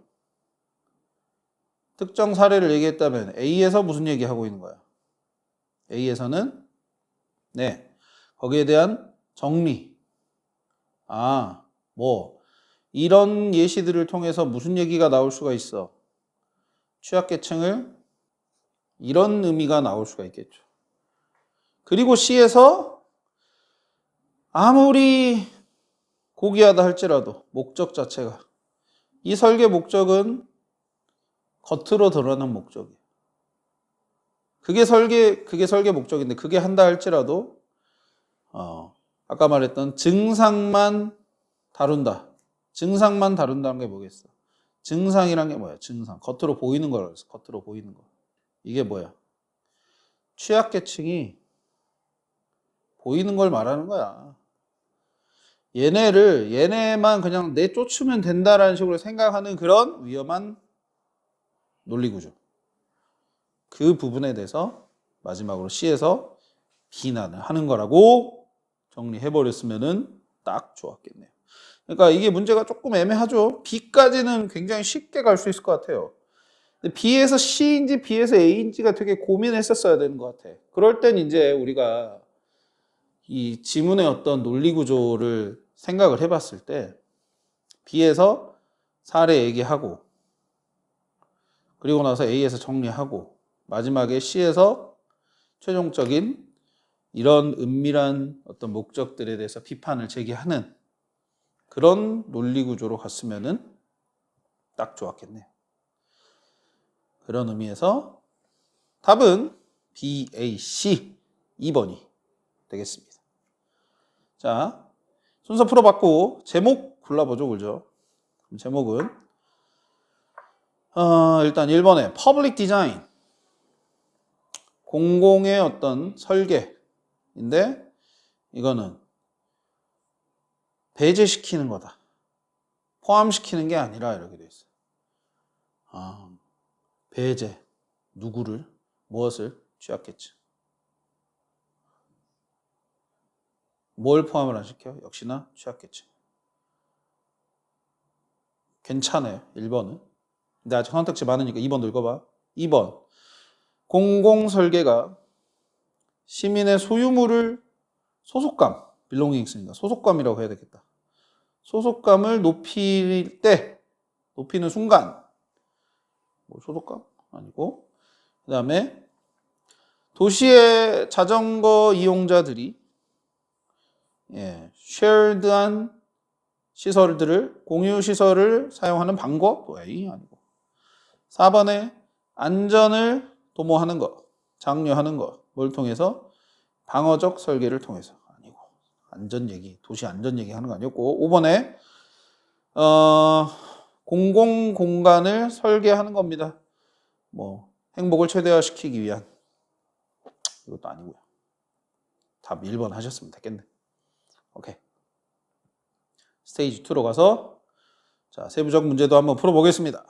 특정 사례를 얘기했다면 A에서 무슨 얘기하고 있는 거야? A에서는 네, 거기에 대한 정리. 뭐 이런 예시들을 통해서 무슨 얘기가 나올 수가 있어? 취약계층을 이런 의미가 나올 수가 있겠죠. 그리고 C에서 아무리 고귀하다 할지라도 목적 자체가, 이 설계 목적은 겉으로 드러나는 목적이에요. 그게 설계 목적인데, 그게 한다 할지라도 아까 말했던 증상만 다룬다. 증상만 다룬다는 게 뭐겠어? 증상이란 게 뭐야? 증상. 겉으로 보이는 거라고 했어. 겉으로 보이는 거. 이게 뭐야? 취약계층이 보이는 걸 말하는 거야. 얘네만 그냥 내쫓으면 된다라는 식으로 생각하는 그런 위험한 논리구조. 그 부분에 대해서 마지막으로 C에서 비난을 하는 거라고 정리해버렸으면 딱 좋았겠네요. 그러니까 이게 문제가 조금 애매하죠. B까지는 굉장히 쉽게 갈 수 있을 것 같아요. 근데 B에서 C인지 B에서 A인지가 되게 고민했었어야 되는 것 같아. 그럴 땐 이제 우리가 이 지문의 어떤 논리 구조를 생각을 해봤을 때 B에서 사례 얘기하고, 그리고 나서 A에서 정리하고, 마지막에 C에서 최종적인 이런 은밀한 어떤 목적들에 대해서 비판을 제기하는 그런 논리 구조로 갔으면은 딱 좋았겠네요. 그런 의미에서 답은 B, A, C 2번이 되겠습니다. 자, 순서 풀어봤고 제목 골라보죠. 그죠? 제목은 일단 1번에 Public Design, 공공의 어떤 설계인데 이거는 배제시키는 거다. 포함시키는 게 아니라 이렇게 돼 있어요. 배제. 누구를? 무엇을? 취약계층. 뭘 포함을 안 시켜? 역시나 취약계층. 괜찮아요. 1번은. 근데 아직 선택지 많으니까 2번 읽어봐. 2번. 공공설계가 시민의 소유물을 소속감, belongings입니다. 소속감이라고 해야 되겠다. 소속감을 높이는 순간 뭐 소속감? 아니고. 그 다음에 도시의 자전거 이용자들이 shared한 시설들을 공유 시설을 사용하는 방법? 왜? 아니고. 4번에 안전을 도모하는 것, 장려하는 것. 뭘 통해서? 방어적 설계를 통해서. 아니고. 안전 얘기, 도시 안전 얘기 하는 거 아니었고. 5번에 공공 공간을 설계하는 겁니다. 뭐 행복을 최대화시키기 위한. 이것도 아니고요. 답 1번 하셨으면 됐겠네. 오케이. 스테이지 2로 가서 자, 세부적 문제도 한번 풀어보겠습니다.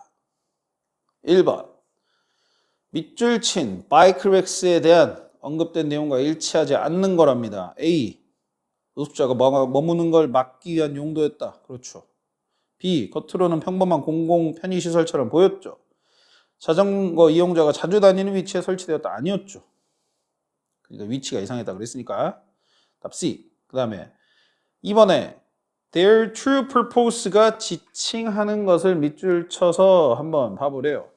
1번. 밑줄 친 바이크렉스에 대한 언급된 내용과 일치하지 않는 거랍니다. A. 노숙자가 머무는 걸 막기 위한 용도였다. 그렇죠. B. 겉으로는 평범한 공공 편의시설처럼 보였죠. 자전거 이용자가 자주 다니는 위치에 설치되었다. 아니었죠. 그러니까 위치가 이상했다 그랬으니까. 답 C. 그 다음에 2번에 their true purpose가 지칭하는 것을 밑줄 쳐서 한번 봐보래요.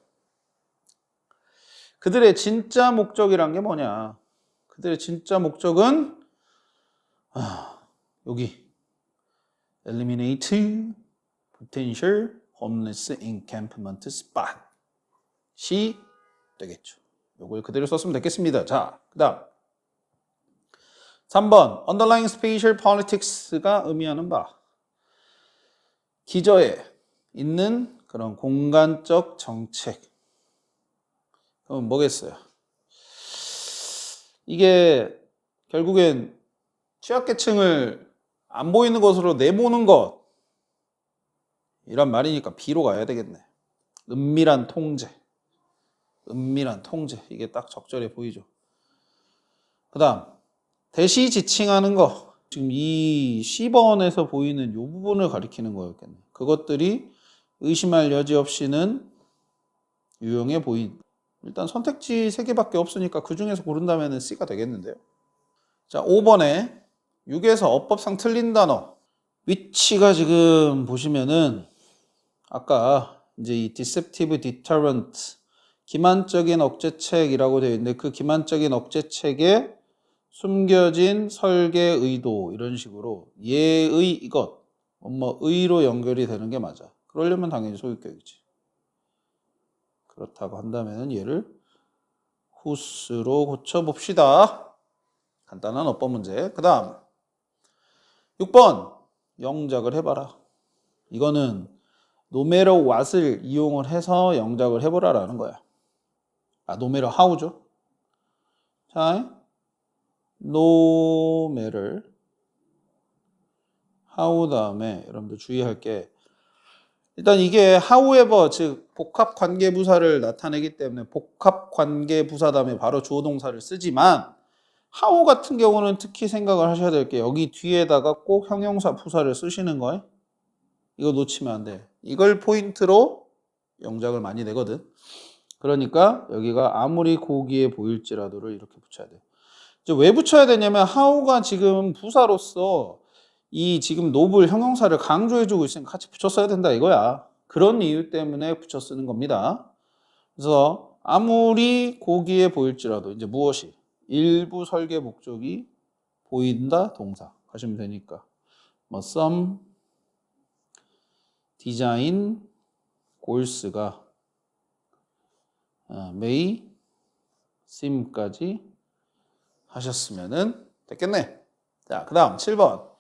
그들의 진짜 목적이란 게 뭐냐? 그들의 진짜 목적은 여기 eliminate potential homeless encampment spot이 되겠죠. 이걸 그대로 썼으면 되겠습니다. 자, 그 다음 3번 underlying spatial politics가 의미하는 바 기저에 있는 그런 공간적 정책. 그럼 뭐겠어요? 이게 결국엔 취약계층을 안 보이는 것으로 내보는 것 이란 말이니까 B로 가야 되겠네. 은밀한 통제. 은밀한 통제. 이게 딱 적절해 보이죠. 그 다음 대시 지칭하는 거. 지금 이 10번에서 보이는 이 부분을 가리키는 거였겠네. 그것들이 의심할 여지 없이는 유용해 보인. 일단 선택지 3개밖에 없으니까 그 중에서 고른다면 C가 되겠는데요. 자, 5번에 6에서 어법상 틀린 단어. 위치가 지금 보시면은 아까 이제 이 deceptive deterrent 기만적인 억제책이라고 되어 있는데 그 기만적인 억제책에 숨겨진 설계 의도 이런 식으로 예의 이것 의로 연결이 되는 게 맞아. 그러려면 당연히 소유격이지. 그렇다고 한다면 얘를 whose로 고쳐봅시다. 간단한 어법 문제. 그 다음 6번 영작을 해봐라. 이거는 no matter what을 이용을 해서 영작을 해보라 라는 거야. no matter how죠. 자, no matter how 다음에 여러분들 주의할 게 일단 이게 however 즉 복합관계부사를 나타내기 때문에 복합관계부사 다음에 바로 주어동사를 쓰지만 how 같은 경우는 특히 생각을 하셔야 될 게 여기 뒤에다가 꼭 형용사 부사를 쓰시는 거예요. 이거 놓치면 안 돼. 이걸 포인트로 영작을 많이 내거든. 그러니까 여기가 아무리 고기에 보일지라도를 이렇게 붙여야 돼. 이제 왜 붙여야 되냐면 how가 지금 부사로서 이 지금 노블 형용사를 강조해주고 있으니까 같이 붙여 써야 된다 이거야. 그런 이유 때문에 붙여 쓰는 겁니다. 그래서 아무리 고기에 보일지라도 이제 무엇이 일부 설계 목적이 보인다 동사 하시면 되니까 뭐 some design goals가 may seem까지 하셨으면은 됐겠네. 자, 그 다음 7번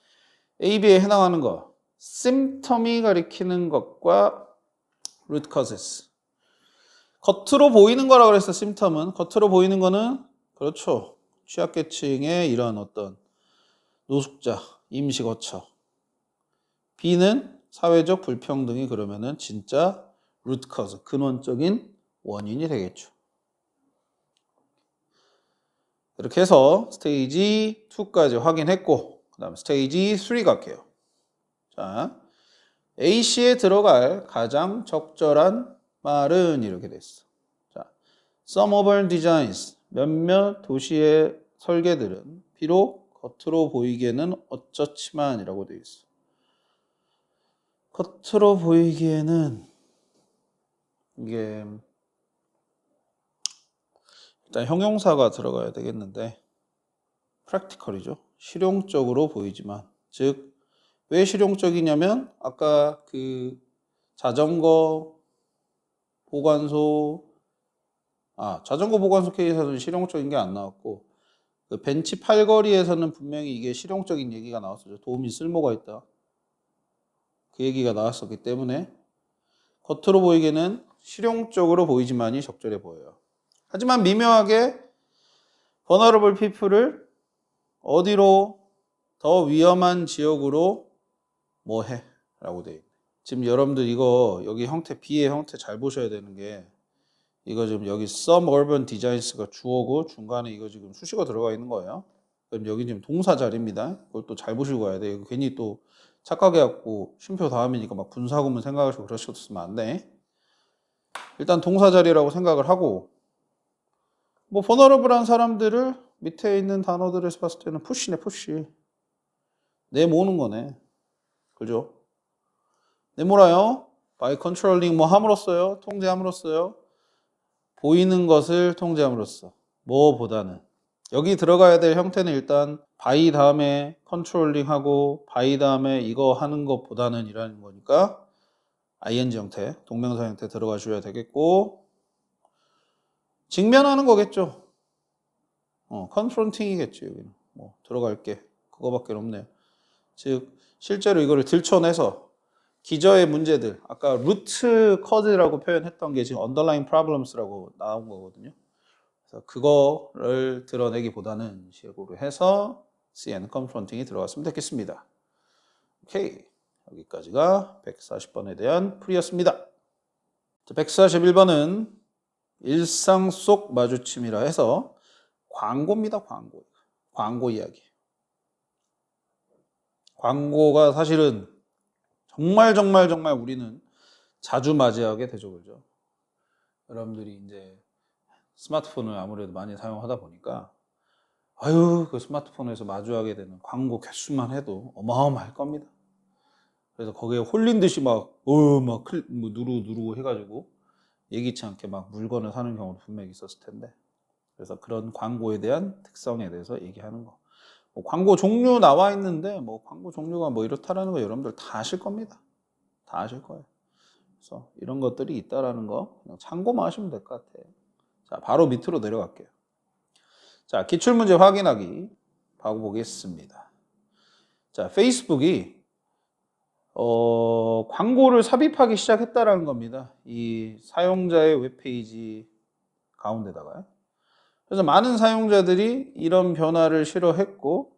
A, B에 해당하는 거 symptom이 가리키는 것과 root causes 겉으로 보이는 거라 그랬어. symptom은 겉으로 보이는 거는 그렇죠. 취약계층의 이런 어떤 노숙자, 임시거처. B는 사회적 불평등이 그러면은 진짜 root cause, 근원적인 원인이 되겠죠. 이렇게 해서 스테이지 2까지 확인했고 그 다음 스테이지 3 갈게요. 자, A씨에 들어갈 가장 적절한 말은 이렇게 됐어. 자, some urban designs 몇몇 도시의 설계들은 비록 겉으로 보이기에는 어쩌지만 이라고 되어 있어. 겉으로 보이기에는 이게 일단 형용사가 들어가야 되겠는데 practical이죠. 실용적으로 보이지만, 즉 왜 실용적이냐면 아까 그 자전거 보관소 자전거 보관소 케이스에서는 실용적인 게 안 나왔고 그 벤치 팔걸이에서는 분명히 이게 실용적인 얘기가 나왔었죠. 도움이 쓸모가 있다. 그 얘기가 나왔었기 때문에 겉으로 보이기에는 실용적으로 보이지만이 적절해 보여요. 하지만 미묘하게 vulnerable people을 어디로 더 위험한 지역으로 뭐 해? 라고 돼 있네. 지금 여러분들 이거 여기 형태 B의 형태 잘 보셔야 되는 게 이거 지금 여기 some urban designs가 주어고 중간에 이거 지금 수식어 들어가 있는 거예요. 그럼 여기 지금 동사 자리입니다. 그걸 또 잘 보시고 가야 돼. 괜히 또 착각해갖고 쉼표 다음이니까 막 분사구문 생각하시고 그러셨으면 안 돼. 일단 동사 자리라고 생각을 하고 뭐 vulnerable한 사람들을 밑에 있는 단어들에서 봤을 때는 푸시네 푸시. 내모는 거네. 그죠? 내몰아요. by controlling 뭐 함으로써요. 통제함으로써요. 보이는 것을 통제함으로써. 뭐보다는. 여기 들어가야 될 형태는 일단 by 다음에 controlling 하고 by 다음에 이거 하는 것보다는 이라는 거니까 ing 형태, 동명사 형태 들어가 줘야 되겠고 직면하는 거겠죠. confronting이겠죠. 여기는. 뭐 들어갈게. 그거밖에 없네요. 즉 실제로 이거를 들춰내서 기저의 문제들, 아까 루트 커즈라고 표현했던 게 지금 underlying problems라고 나온 거거든요. 그래서 그거를 드러내기보다는 식으로 해서 CN confronting이 들어갔으면 좋겠습니다. 오케이. 여기까지가 140번에 대한 풀이였습니다. 141번은 일상 속 마주침이라 해서 광고입니다. 광고 이야기. 광고가 사실은 정말 우리는 자주 맞이하게 되죠. 그죠? 여러분들이 이제 스마트폰을 아무래도 많이 사용하다 보니까 그 스마트폰에서 마주하게 되는 광고 개수만 해도 어마어마할 겁니다. 그래서 거기에 홀린 듯이 막 누르고 해가지고 예기치 않게 막 물건을 사는 경우도 분명히 있었을 텐데 그래서 그런 광고에 대한 특성에 대해서 얘기하는 거. 뭐 광고 종류 나와 있는데 뭐 광고 종류가 뭐 이렇다라는 거 여러분들 다 아실 겁니다. 다 아실 거예요. 그래서 이런 것들이 있다라는 거 그냥 참고만 하시면 될 것 같아요. 자, 바로 밑으로 내려갈게요. 자, 기출문제 확인하기 하고 보겠습니다. 자, 페이스북이 광고를 삽입하기 시작했다라는 겁니다. 이 사용자의 웹페이지 가운데다가요. 그래서 많은 사용자들이 이런 변화를 싫어했고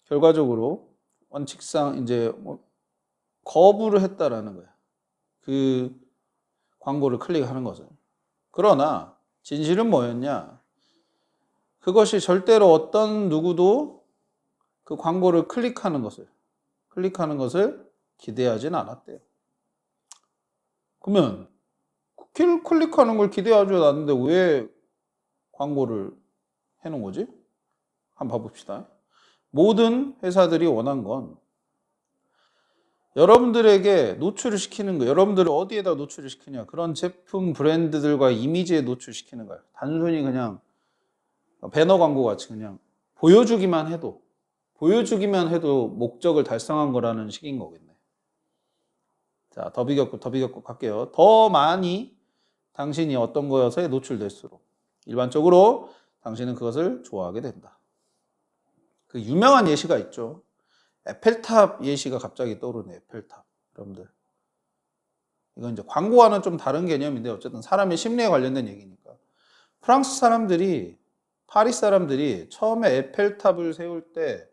결과적으로 원칙상 이제 뭐 거부를 했다라는 거예요. 그 광고를 클릭하는 것을. 그러나 진실은 뭐였냐? 그것이 절대로 어떤 누구도 그 광고를 클릭하는 것을 기대하지는 않았대요. 그러면 클릭하는 걸 기대하지 않는데 왜 광고를 해놓은 거지? 한번 봐봅시다. 모든 회사들이 원한 건 여러분들에게 노출을 시키는 거, 여러분들을 어디에다 노출을 시키냐? 그런 제품 브랜드들과 이미지에 노출시키는 거예요. 단순히 그냥 배너 광고 같이 그냥 보여주기만 해도 목적을 달성한 거라는 식인 거겠네. 자, 더 비교급 갈게요. 더 많이 당신이 어떤 것에 노출될수록 일반적으로 당신은 그것을 좋아하게 된다. 그 유명한 예시가 있죠. 에펠탑 예시가 갑자기 떠오르네. 에펠탑. 여러분들. 이건 이제 광고와는 좀 다른 개념인데 어쨌든 사람의 심리에 관련된 얘기니까. 프랑스 사람들이 파리 사람들이 처음에 에펠탑을 세울 때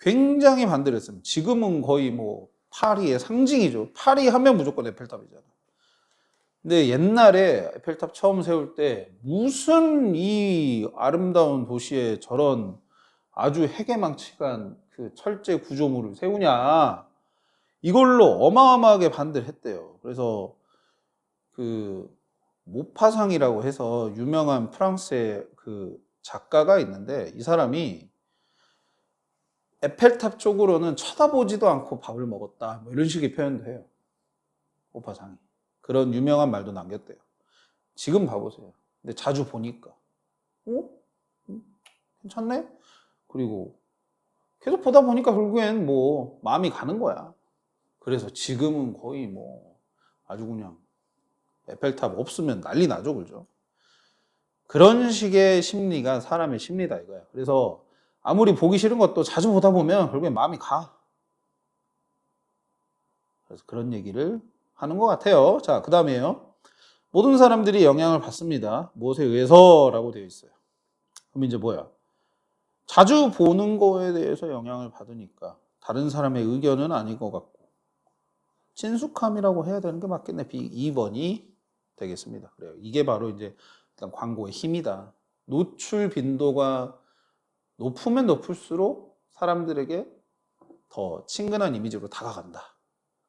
굉장히 반대를 했습니다. 지금은 거의 뭐 파리의 상징이죠. 파리 하면 무조건 에펠탑이잖아. 근데 옛날에 에펠탑 처음 세울 때 무슨 이 아름다운 도시에 저런 아주 해괴망측한 그 철제 구조물을 세우냐 이걸로 어마어마하게 반대를 했대요. 그래서 그 모파상이라고 해서 유명한 프랑스의 그 작가가 있는데 이 사람이 에펠탑 쪽으로는 쳐다보지도 않고 밥을 먹었다 뭐 이런 식의 표현도 해요. 모파상이 그런 유명한 말도 남겼대요. 지금 봐보세요. 근데 자주 보니까 괜찮네? 그리고 계속 보다 보니까 결국엔 뭐 마음이 가는 거야. 그래서 지금은 거의 뭐 아주 그냥 에펠탑 없으면 난리 나죠, 그죠? 그런 식의 심리가 사람의 심리다 이거야. 그래서 아무리 보기 싫은 것도 자주 보다 보면 결국엔 마음이 가. 그래서 그런 얘기를 하는 것 같아요. 자, 그 다음에요. 모든 사람들이 영향을 받습니다. 무엇에 의해서라고 되어 있어요. 그럼 이제 뭐야? 자주 보는 거에 대해서 영향을 받으니까 다른 사람의 의견은 아닌 것 같고 친숙함이라고 해야 되는 게 맞겠네. 2번이 되겠습니다. 그래요. 이게 바로 이제 일단 광고의 힘이다. 노출 빈도가 높으면 높을수록 사람들에게 더 친근한 이미지로 다가간다.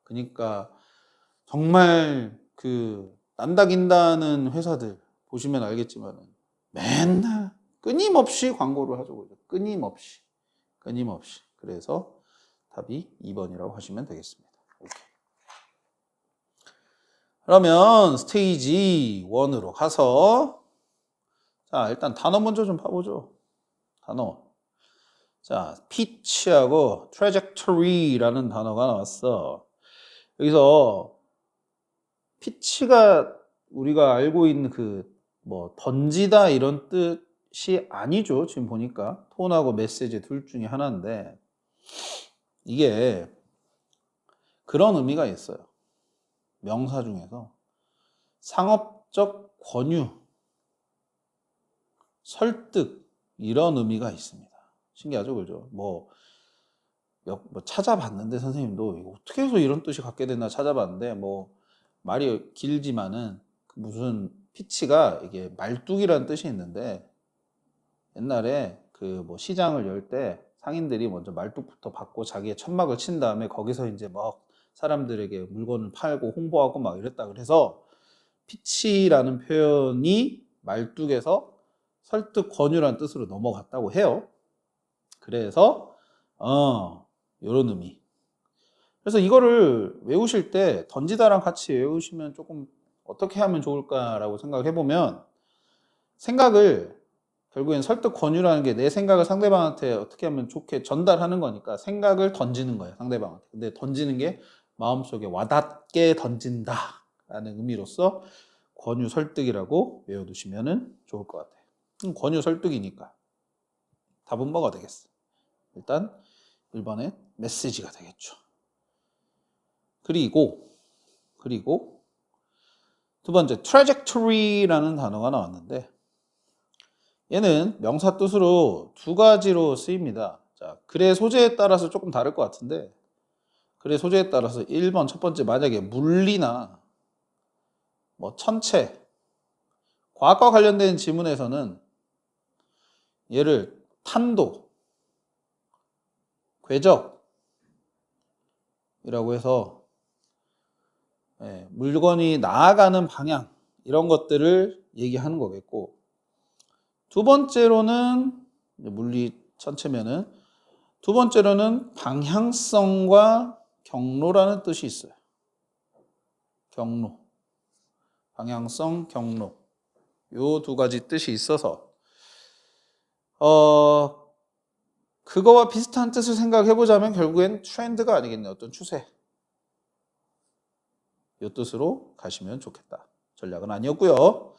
그러니까 정말 그 난다긴다는 회사들 보시면 알겠지만 맨날 끊임없이 광고를 하죠. 끊임없이. 그래서 답이 2번이라고 하시면 되겠습니다. 오케이. 그러면 스테이지 1으로 가서 자, 일단 단어 먼저 좀 봐보죠. 단어. 자, pitch하고 trajectory라는 단어가 나왔어. 여기서 pitch가 우리가 알고 있는 그 뭐 던지다 이런 뜻이 아니죠. 지금 보니까 톤하고 메시지 둘 중에 하나인데 이게 그런 의미가 있어요. 명사 중에서 상업적 권유, 설득 이런 의미가 있습니다. 신기하죠, 그죠? 뭐 찾아봤는데 선생님도 이거 어떻게 해서 이런 뜻이 갖게 됐나 찾아봤는데 뭐 말이 길지만은 무슨 피치가 이게 말뚝이라는 뜻이 있는데 옛날에 그 뭐 시장을 열 때 상인들이 먼저 말뚝부터 받고 자기의 천막을 친 다음에 거기서 이제 막 사람들에게 물건을 팔고 홍보하고 막 이랬다 그래서 피치라는 표현이 말뚝에서 설득 권유라는 뜻으로 넘어갔다고 해요. 그래서 이런 의미. 그래서 이거를 외우실 때 던지다랑 같이 외우시면 조금 어떻게 하면 좋을까라고 생각해 보면 생각을 결국엔 설득 권유라는 게 내 생각을 상대방한테 어떻게 하면 좋게 전달하는 거니까 생각을 던지는 거예요, 상대방한테. 근데 던지는 게 마음속에 와닿게 던진다라는 의미로서 권유 설득이라고 외워두시면 좋을 것 같아요. 권유 설득이니까 답은 뭐가 되겠어? 일단 1번에 메시지가 되겠죠. 그리고 두 번째 trajectory라는 단어가 나왔는데 얘는 명사 뜻으로 두 가지로 쓰입니다. 자, 글의 소재에 따라서 조금 다를 것 같은데 글의 소재에 따라서 1번 첫 번째 만약에 물리나 뭐 천체 과학과 관련된 지문에서는 얘를 탄도, 궤적이라고 해서 물건이 나아가는 방향 이런 것들을 얘기하는 거겠고 두 번째로는 물리 천체면은 두 번째로는 방향성과 경로라는 뜻이 있어요. 경로, 방향성, 경로 요 두 가지 뜻이 있어서 그거와 비슷한 뜻을 생각해 보자면 결국엔 트렌드가 아니겠네요. 어떤 추세. 이 뜻으로 가시면 좋겠다. 전략은 아니었고요.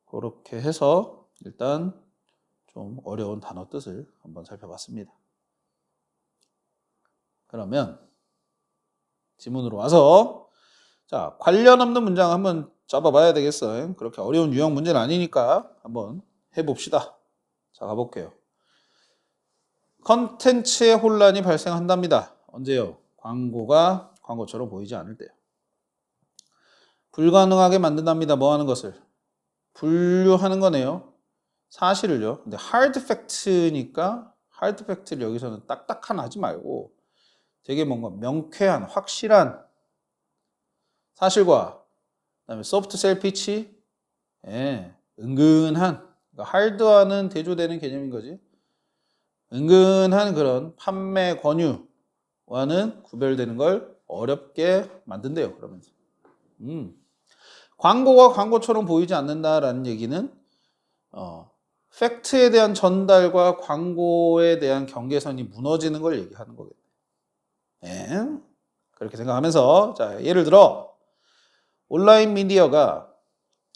그렇게 해서 일단 좀 어려운 단어 뜻을 한번 살펴봤습니다. 그러면 지문으로 와서 자, 관련 없는 문장 한번 잡아봐야 되겠어요. 그렇게 어려운 유형 문제는 아니니까 한번 해봅시다. 자, 가볼게요. 컨텐츠의 혼란이 발생한답니다. 언제요? 광고가 광고처럼 보이지 않을 때요. 불가능하게 만든답니다. 뭐 하는 것을? 분류하는 거네요. 사실을요. 근데 hard fact니까 hard fact를 여기서는 딱딱한 하지 말고 되게 뭔가 명쾌한, 확실한 사실과 그다음에 soft sell pitch, 은근한, 그러니까 hard와는 대조되는 개념인 거지. 은근한 그런 판매 권유와는 구별되는 걸 어렵게 만든대요. 그러면서. 광고가 광고처럼 보이지 않는다라는 얘기는 팩트에 대한 전달과 광고에 대한 경계선이 무너지는 걸 얘기하는 거겠네요. 네. 그렇게 생각하면서 자, 예를 들어 온라인 미디어가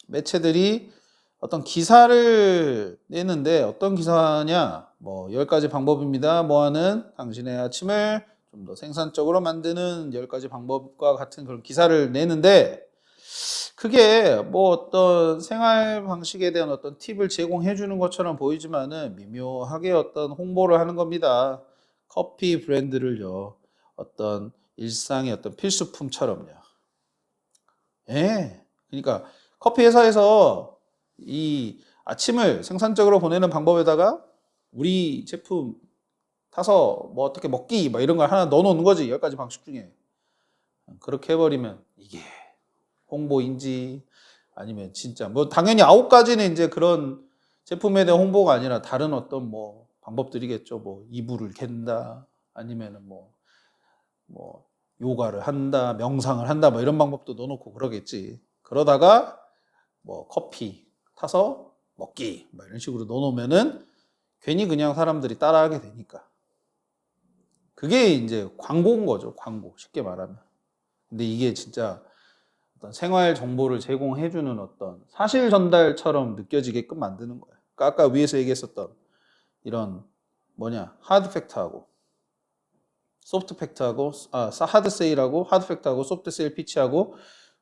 매체들이 어떤 기사를 내는데 어떤 기사냐? 뭐 10가지 방법입니다. 뭐하는 당신의 아침을 좀 더 생산적으로 만드는 10가지 방법과 같은 그런 기사를 내는데 그게 뭐 어떤 생활 방식에 대한 어떤 팁을 제공해 주는 것처럼 보이지만은 미묘하게 어떤 홍보를 하는 겁니다. 커피 브랜드를요. 어떤 일상의 어떤 필수품처럼요. 예. 그러니까 커피 회사에서 이 아침을 생산적으로 보내는 방법에다가 우리 제품 타서 뭐 어떻게 먹기 막 이런 걸 하나 넣어 놓는 거지. 10가지 방식 중에. 그렇게 해버리면 이게 홍보인지 아니면 진짜 뭐 당연히 9가지는 이제 그런 제품에 대한 홍보가 아니라 다른 어떤 뭐 방법들이겠죠. 뭐 이불을 갠다 아니면은 뭐 요가를 한다, 명상을 한다 뭐 이런 방법도 넣어놓고 그러겠지. 그러다가 뭐 커피 타서 먹기 뭐 이런 식으로 넣어놓으면은 괜히 그냥 사람들이 따라하게 되니까 그게 이제 광고인 거죠. 광고 쉽게 말하면. 근데 이게 진짜 어떤 생활 정보를 제공해주는 어떤 사실 전달처럼 느껴지게끔 만드는 거예요. 그러니까 아까 위에서 얘기했었던 이런 하드 팩트하고 소프트 팩트하고 하드 세일하고 하드 팩트하고 소프트 세일 피치하고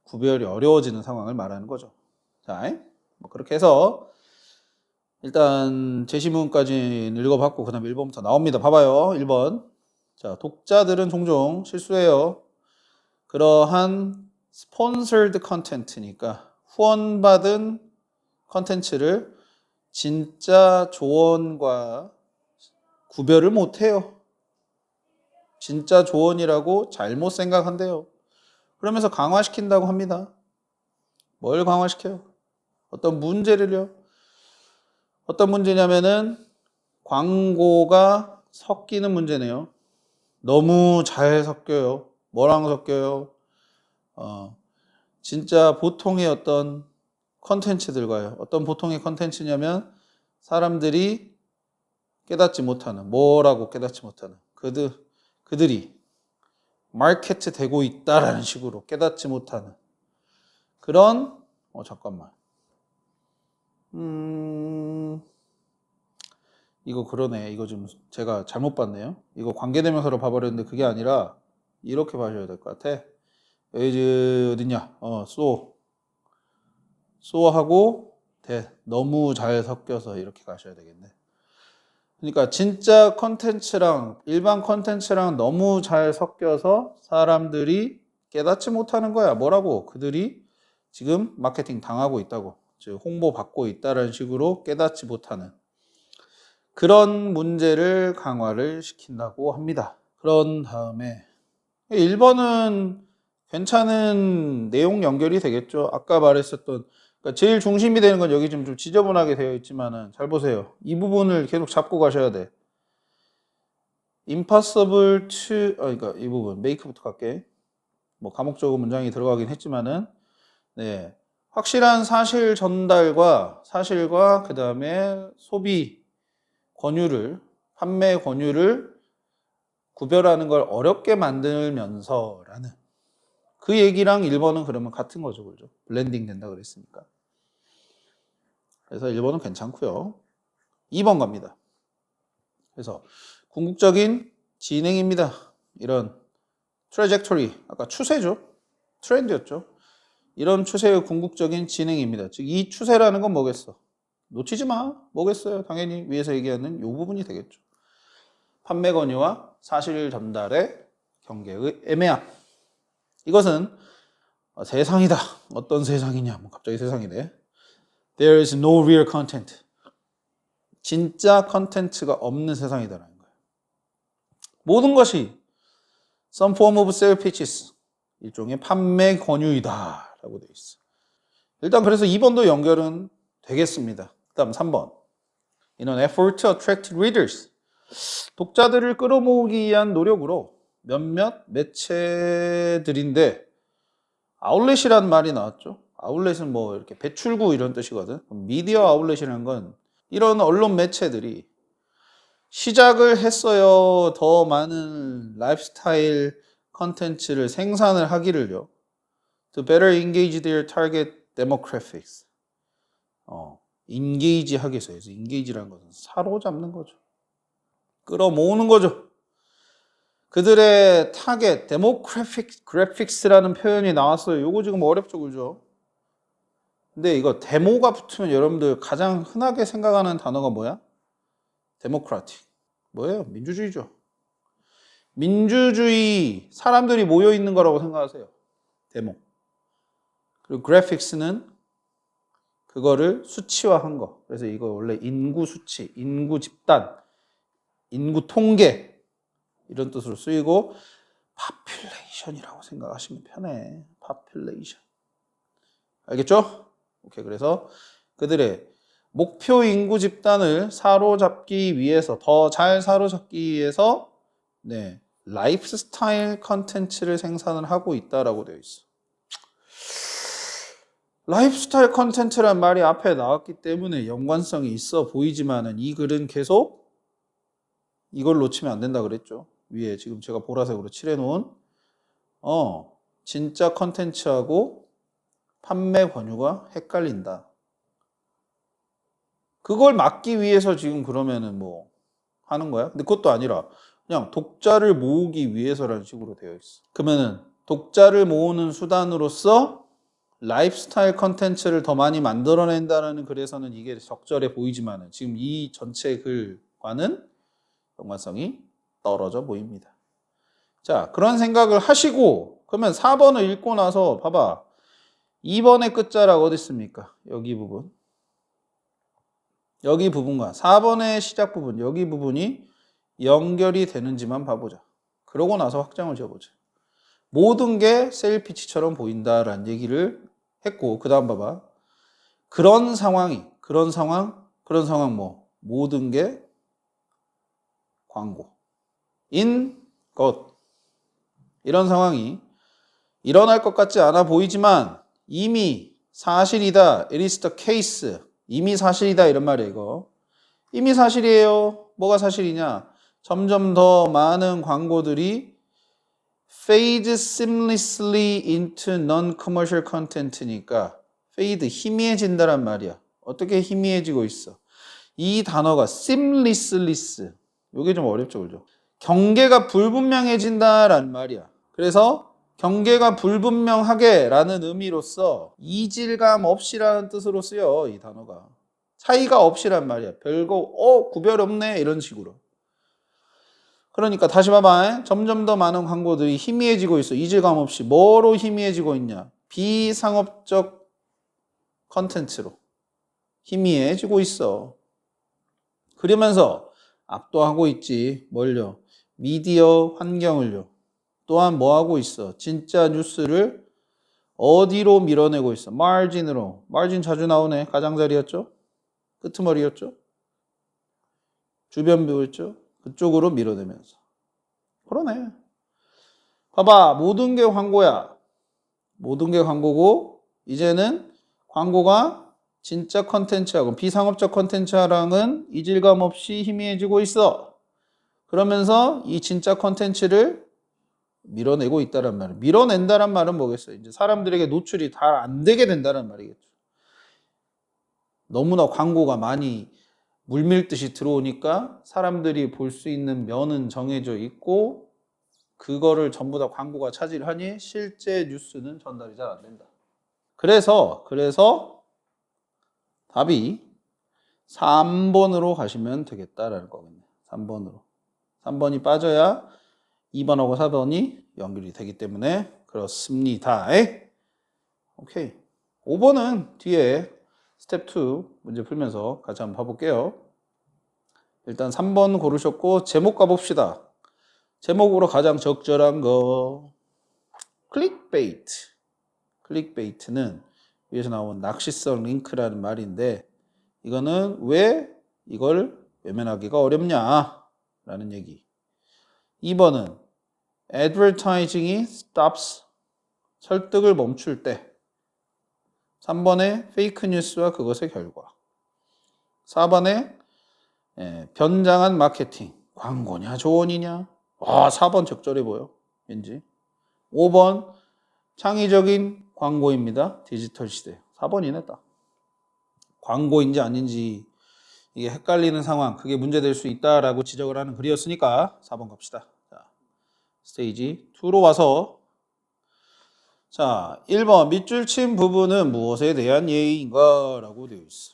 구별이 어려워지는 상황을 말하는 거죠. 자, 뭐 그렇게 해서 일단 제시문까지 읽어봤고 그 다음에 1번부터 나옵니다. 봐봐요. 1번. 자, 독자들은 종종 실수해요. 그러한 스폰서드 컨텐츠니까 후원받은 컨텐츠를 진짜 조언과 구별을 못해요. 진짜 조언이라고 잘못 생각한대요. 그러면서 강화시킨다고 합니다. 뭘 강화시켜요? 어떤 문제를요? 어떤 문제냐면은 광고가 섞이는 문제네요. 너무 잘 섞여요. 뭐랑 섞여요? 진짜 보통의 어떤 컨텐츠들과요. 어떤 보통의 컨텐츠냐면 사람들이 깨닫지 못하는, 뭐라고 깨닫지 못하는, 그들이 마케트 되고 있다라는 식으로 깨닫지 못하는 그런, 잠깐만. 이거 그러네. 이거 좀 제가 잘못 봤네요. 이거 관계대명사로 봐버렸는데 그게 아니라 이렇게 봐셔야 될 것 같아. 여기 어딨냐? 소하고 너무 잘 섞여서 이렇게 가셔야 되겠네. 그러니까 진짜 컨텐츠랑 일반 컨텐츠랑 너무 잘 섞여서 사람들이 깨닫지 못하는 거야. 뭐라고? 그들이 지금 마케팅 당하고 있다고. 즉 홍보 받고 있다라는 식으로 깨닫지 못하는 그런 문제를 강화를 시킨다고 합니다. 그런 다음에 1번은 괜찮은 내용 연결이 되겠죠. 아까 말했었던 그러니까 제일 중심이 되는 건 여기 좀 지저분하게 되어 있지만은 잘 보세요. 이 부분을 계속 잡고 가셔야 돼. impossible to 그러니까 이 부분 make부터 갈게. 뭐 감옥적인 문장이 들어가긴 했지만은 네. 확실한 사실 전달과 사실과 그다음에 소비 권유를 판매 권유를 구별하는 걸 어렵게 만들면서라는 그 얘기랑 1번은 그러면 같은 거죠. 그죠? 블렌딩 된다 그랬으니까. 그래서 1번은 괜찮고요. 2번 갑니다. 그래서 궁극적인 진행입니다. 이런 트래젝토리, 아까 추세죠. 트렌드였죠. 이런 추세의 궁극적인 진행입니다. 즉 이 추세라는 건 뭐겠어? 놓치지 마. 뭐겠어요? 당연히 위에서 얘기하는 이 부분이 되겠죠. 판매 권유와 사실 전달의 경계의 애매함. 이것은 세상이다. 어떤 세상이냐? 뭐 갑자기 세상이네. There is no real content. 진짜 컨텐츠가 없는 세상이다라는 거예요. 모든 것이 some form of sale pitches. 일종의 판매 권유이다라고 되어 있어. 일단 그래서 2번도 연결은 되겠습니다. 그다음 3번. In an effort to attract readers. 독자들을 끌어모으기 위한 노력으로 몇몇 매체들인데 아울렛이라는 말이 나왔죠. 아울렛은 뭐 이렇게 배출구 이런 뜻이거든. 미디어 아울렛이라는 건 이런 언론 매체들이 시작을 했어요. 더 많은 라이프스타일 컨텐츠를 생산을 하기를요. To better engage their target demographics. engage 하기 위해서. engage라는 것은 사로잡는 거죠. 끌어모으는 거죠. 그들의 타겟, demographics라는 표현이 나왔어요. 요거 지금 어렵죠, 그죠? 근데 이거 데모가 붙으면 여러분들 가장 흔하게 생각하는 단어가 뭐야? 데모크라틱. 뭐예요? 민주주의죠. 민주주의, 사람들이 모여 있는 거라고 생각하세요. 데모. 그리고 그래픽스는 그거를 수치화한 거. 그래서 이거 원래 인구 수치, 인구 집단, 인구 통계 이런 뜻으로 쓰이고 population이라고 생각하시면 편해. population. 알겠죠? 오케이. 그래서 그들의 목표 인구 집단을 사로잡기 위해서, 더 잘 사로잡기 위해서 라이프스타일 컨텐츠를 생산을 하고 있다라고 되어 있어. 라이프스타일 컨텐츠란 말이 앞에 나왔기 때문에 연관성이 있어 보이지만은 이 글은 계속 이걸 놓치면 안 된다 그랬죠. 위에 지금 제가 보라색으로 칠해놓은 진짜 컨텐츠하고 판매 권유가 헷갈린다. 그걸 막기 위해서 지금 그러면은 뭐 하는 거야? 근데 그것도 아니라 그냥 독자를 모으기 위해서라는 식으로 되어 있어. 그러면은 독자를 모으는 수단으로서 라이프스타일 컨텐츠를 더 많이 만들어낸다는 글에서는 이게 적절해 보이지만은 지금 이 전체 글과는 연관성이 떨어져 보입니다. 자, 그런 생각을 하시고 그러면 4번을 읽고 나서 봐봐. 2번의 끝자락 어디 있습니까? 여기 부분. 여기 부분과 4번의 시작 부분, 여기 부분이 연결이 되는지만 봐보자. 그러고 나서 확장을 지어보자. 모든 게 세일 피치처럼 보인다라는 얘기를 했고, 그 다음 봐봐. 그런 상황 뭐? 모든 게 광고인 것. 이런 상황이 일어날 것 같지 않아 보이지만 이미 사실이다. It is the case. 이미 사실이다 이런 말이에요. 이거 이미 사실이에요. 뭐가 사실이냐? 점점 더 많은 광고들이 fade seamlessly into non-commercial content니까 fade 희미해진다란 말이야. 어떻게 희미해지고 있어? 이 단어가 seamlessly 이게 좀 어렵죠, 그죠? 경계가 불분명해진다란 말이야. 그래서 경계가 불분명하게 라는 의미로서 이질감 없이라는 뜻으로 쓰여, 이 단어가. 차이가 없이란 말이야. 별거 구별 없네 이런 식으로. 그러니까 다시 봐봐. 점점 더 많은 광고들이 희미해지고 있어. 이질감 없이. 뭐로 희미해지고 있냐? 비상업적 컨텐츠로 희미해지고 있어. 그러면서 압도하고 있지. 뭘요? 미디어 환경을요. 또한 뭐 하고 있어? 진짜 뉴스를 어디로 밀어내고 있어? 마진으로. 마진 자주 나오네. 가장자리였죠? 끄트머리였죠? 주변부였죠? 그쪽으로 밀어내면서. 그러네. 봐봐. 모든 게 광고야. 모든 게 광고고 이제는 광고가 진짜 컨텐츠하고 비상업적 컨텐츠랑은 이질감 없이 희미해지고 있어. 그러면서 이 진짜 컨텐츠를 밀어내고 있다란 말은, 밀어낸다란 말은 뭐겠어요? 이제 사람들에게 노출이 잘 안 되게 된다는 말이겠죠. 너무나 광고가 많이 물밀듯이 들어오니까 사람들이 볼 수 있는 면은 정해져 있고 그거를 전부 다 광고가 차지하니 실제 뉴스는 전달이 잘 안 된다. 그래서 답이 3번으로 가시면 되겠다라는 거겠네. 3번으로. 3번이 빠져야 2번하고 4번이 연결이 되기 때문에 그렇습니다. 오케이. 5번은 뒤에 스텝 2 문제 풀면서 같이 한번 봐볼게요. 일단 3번 고르셨고 제목 가봅시다. 제목으로 가장 적절한 거 클릭베이트. 클릭베이트는 위에서 나온 낚시성 링크라는 말인데 이거는 왜 이걸 외면하기가 어렵냐 라는 얘기. 2번은 advertising이 stops, 설득을 멈출 때. 3번의 페이크 뉴스와 그것의 결과. 4번에 변장한 마케팅. 광고냐 조언이냐? 4번 적절해 보여. 왠지. 5번 창의적인 광고입니다. 디지털 시대. 4번이네 딱. 광고인지 아닌지 이게 헷갈리는 상황, 그게 문제될 수 있다라고 지적을 하는 글이었으니까 4번 갑시다. 자, 스테이지 2로 와서 자, 1번 밑줄 친 부분은 무엇에 대한 예의인가? 라고 되어 있어.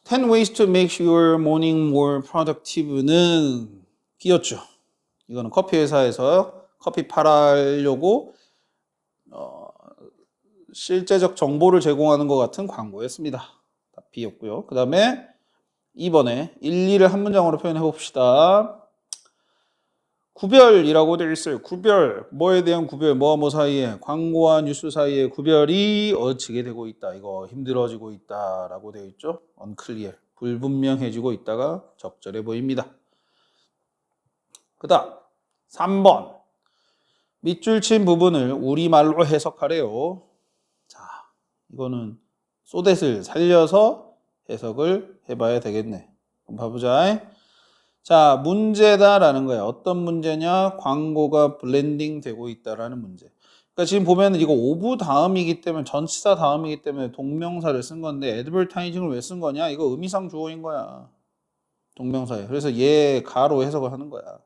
10 ways to make your morning more productive는 끼었죠. 이거는 커피 회사에서 커피 팔으려고 실제적 정보를 제공하는 것 같은 광고였습니다. 다 B였고요. 그 다음에 2번에 1, 2를 한 문장으로 표현해 봅시다. 구별이라고 되어 있어요. 구별. 뭐에 대한 구별, 뭐와 뭐 사이에, 광고와 뉴스 사이에 구별이 어찌게 되고 있다. 이거 힘들어지고 있다라고 되어 있죠. unclear. 불분명해지고 있다가 적절해 보입니다. 그 다음 3번. 밑줄 친 부분을 우리말로 해석하래요. 자, 이거는 소댓을 살려서 해석을 해봐야 되겠네. 한번 봐보자. 자, 문제다라는 거야. 어떤 문제냐? 광고가 블렌딩 되고 있다라는 문제. 그러니까 지금 보면은 이거 오브 다음이기 때문에, 전치사 다음이기 때문에 동명사를 쓴 건데, 애드버타이징을 왜 쓴 거냐? 이거 의미상 주어인 거야. 동명사에. 그래서 얘 가로 해석을 하는 거야.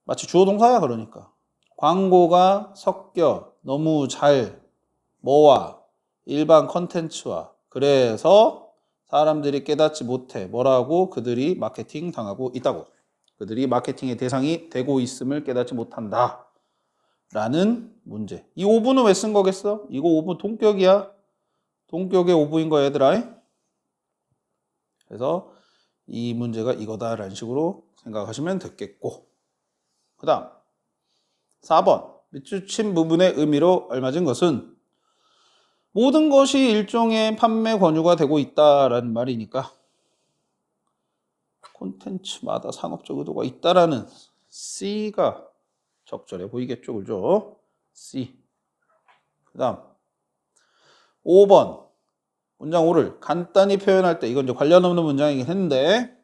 마치 주어 동사야, 그러니까. 광고가 섞여 너무 잘 뭐와 일반 컨텐츠와, 그래서 사람들이 깨닫지 못해. 뭐라고? 그들이 마케팅 당하고 있다고. 그들이 마케팅의 대상이 되고 있음을 깨닫지 못한다. 라는 문제. 이 오브는 왜 쓴 거겠어? 이거 오브 동격이야. 동격의 오브인 거야, 얘들아. 그래서 이 문제가 이거다라는 식으로 생각하시면 되겠고. 그 다음 4번. 밑줄 친 부분의 의미로 알맞은 것은 모든 것이 일종의 판매 권유가 되고 있다라는 말이니까 콘텐츠마다 상업적 의도가 있다라는 C가 적절해 보이겠죠, 그죠? C. 그 다음 5번 문장 5를 간단히 표현할 때, 이건 이제 관련 없는 문장이긴 했는데,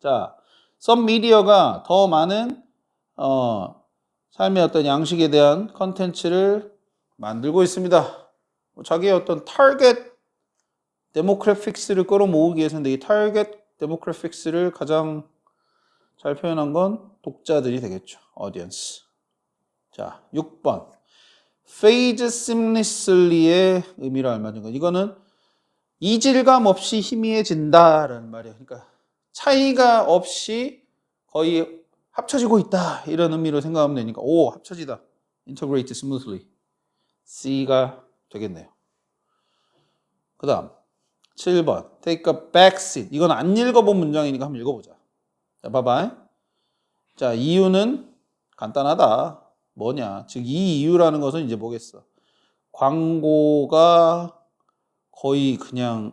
자, some media가 더 많은 삶의 어떤 양식에 대한 컨텐츠를 만들고 있습니다. 자기의 어떤 타겟 데모크래픽스를 끌어모으기 위해서인데, 이 타겟 데모크래픽스를 가장 잘 표현한 건 독자들이 되겠죠. audience. 자, 6번. fade seamlessly의 의미를 알맞은 것. 이거는 이질감 없이 희미해진다라는 말이에요. 그러니까 차이가 없이 거의 합쳐지고 있다, 이런 의미로 생각하면 되니까 오, 합쳐지다. integrate smoothly. C가 되겠네요. 그 다음 7번 take a backseat. 이건 안 읽어본 문장이니까 한번 읽어보자. 자, 봐봐. 자, 이유는 간단하다. 뭐냐? 즉 이 이유라는 것은 이제 뭐겠어? 광고가 거의 그냥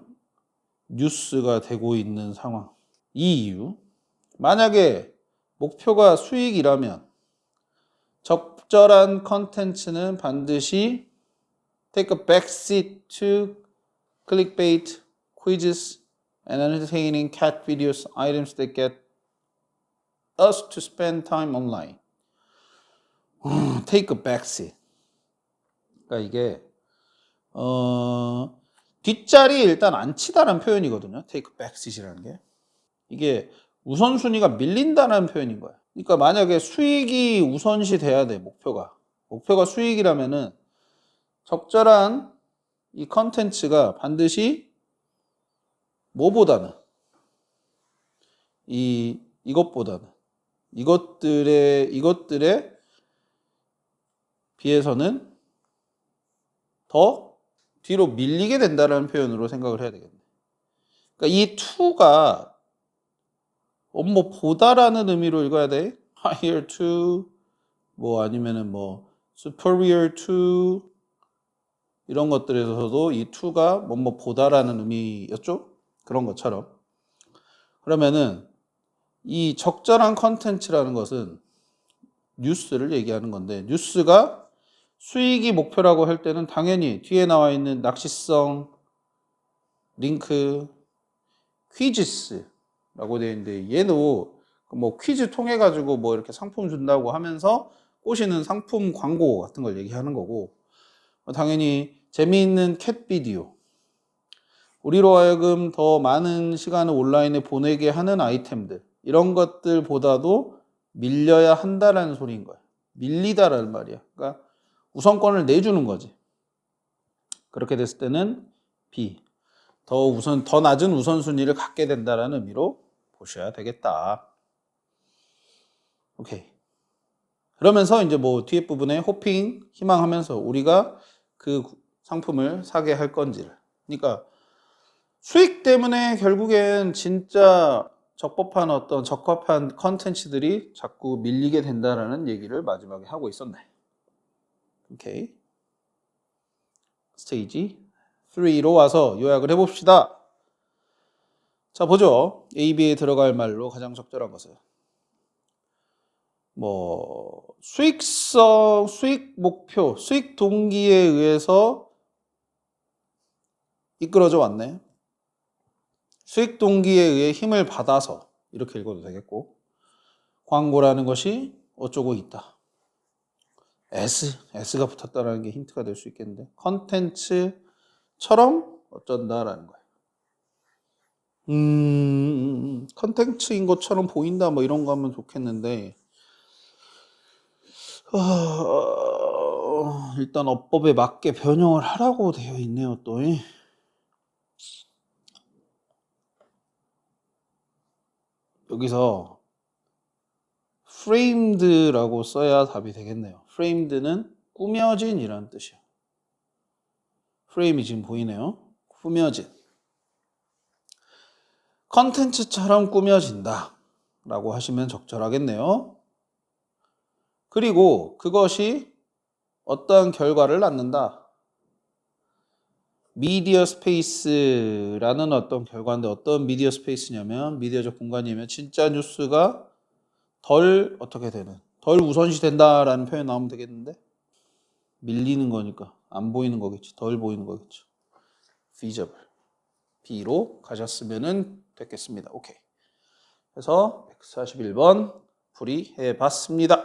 뉴스가 되고 있는 상황. 이 이유. 만약에 목표가 수익이라면 적절한 컨텐츠는 반드시 take a backseat to clickbait, quizzes, and entertaining cat videos, items that get us to spend time online. take a backseat. 그러니까 이게 뒷자리에 일단 앉히다라는 표현이거든요. take a backseat이라는 게. 이게 우선순위가 밀린다는 표현인 거야. 그러니까 만약에 수익이 우선시 돼야 돼, 목표가 수익이라면은 적절한 이 컨텐츠가 반드시 뭐보다는 이것보다는 이것들에 비해서는 더 뒤로 밀리게 된다는 표현으로 생각을 해야 되겠네. 그러니까 이 to가 뭐 보다라는 의미로 읽어야 돼. higher to 뭐 아니면은 뭐 superior to 이런 것들에서도 이 to가 뭐 보다라는 의미였죠. 그런 것처럼. 그러면은 이 적절한 컨텐츠라는 것은 뉴스를 얘기하는 건데, 뉴스가 수익이 목표라고 할 때는 당연히 뒤에 나와 있는 낚시성, 링크, 퀴즈스라고 되어 있는데 얘도 뭐 퀴즈 통해 가지고 뭐 이렇게 상품 준다고 하면서 꼬시는 상품 광고 같은 걸 얘기하는 거고, 당연히 재미있는 캣 비디오, 우리로 하여금 더 많은 시간을 온라인에 보내게 하는 아이템들, 이런 것들보다도 밀려야 한다라는 소리인 거야. 밀리다라는 말이야. 그러니까 우선권을 내주는 거지. 그렇게 됐을 때는 B, 더 낮은 우선순위를 갖게 된다라는 의미로 보셔야 되겠다. 오케이. 그러면서 이제 뭐 뒤에 부분에 호핑 희망하면서 우리가 그 상품을 사게 할 건지를. 그러니까 수익 때문에 결국엔 진짜 적합한 컨텐츠들이 자꾸 밀리게 된다라는 얘기를 마지막에 하고 있었네. 오케이. 스테이지 3로 와서 요약을 해봅시다. 자, 보죠. AB에 들어갈 말로 가장 적절한 것은 뭐 수익성, 수익 목표, 수익 동기에 의해서 이끌어져 왔네. 수익 동기에 의해 힘을 받아서 이렇게 읽어도 되겠고, 광고라는 것이 어쩌고 있다. S가 붙었다는 게 힌트가 될 수 있겠는데, 컨텐츠처럼 어쩐다라는 거예요. 컨텐츠인 것처럼 보인다 뭐 이런 거 하면 좋겠는데, 일단 어법에 맞게 변형을 하라고 되어 있네요 또. 여기서 framed라고 써야 답이 되겠네요. framed는 꾸며진 이라는 뜻이에요. 프레임이 지금 보이네요. 꾸며진. 컨텐츠처럼 꾸며진다 라고 하시면 적절하겠네요. 그리고 그것이 어떠한 결과를 낳는다. 미디어 스페이스라는 어떤 결과인데, 어떤 미디어 스페이스냐면 미디어적 공간이면 진짜 뉴스가 덜 어떻게 되는, 덜 우선시 된다라는 표현 나오면 되겠는데, 밀리는 거니까 안 보이는 거겠지. 덜 보이는 거겠죠. feasible. B로 가셨으면 됐겠습니다. 오케이. 그래서 141번 풀이해 봤습니다.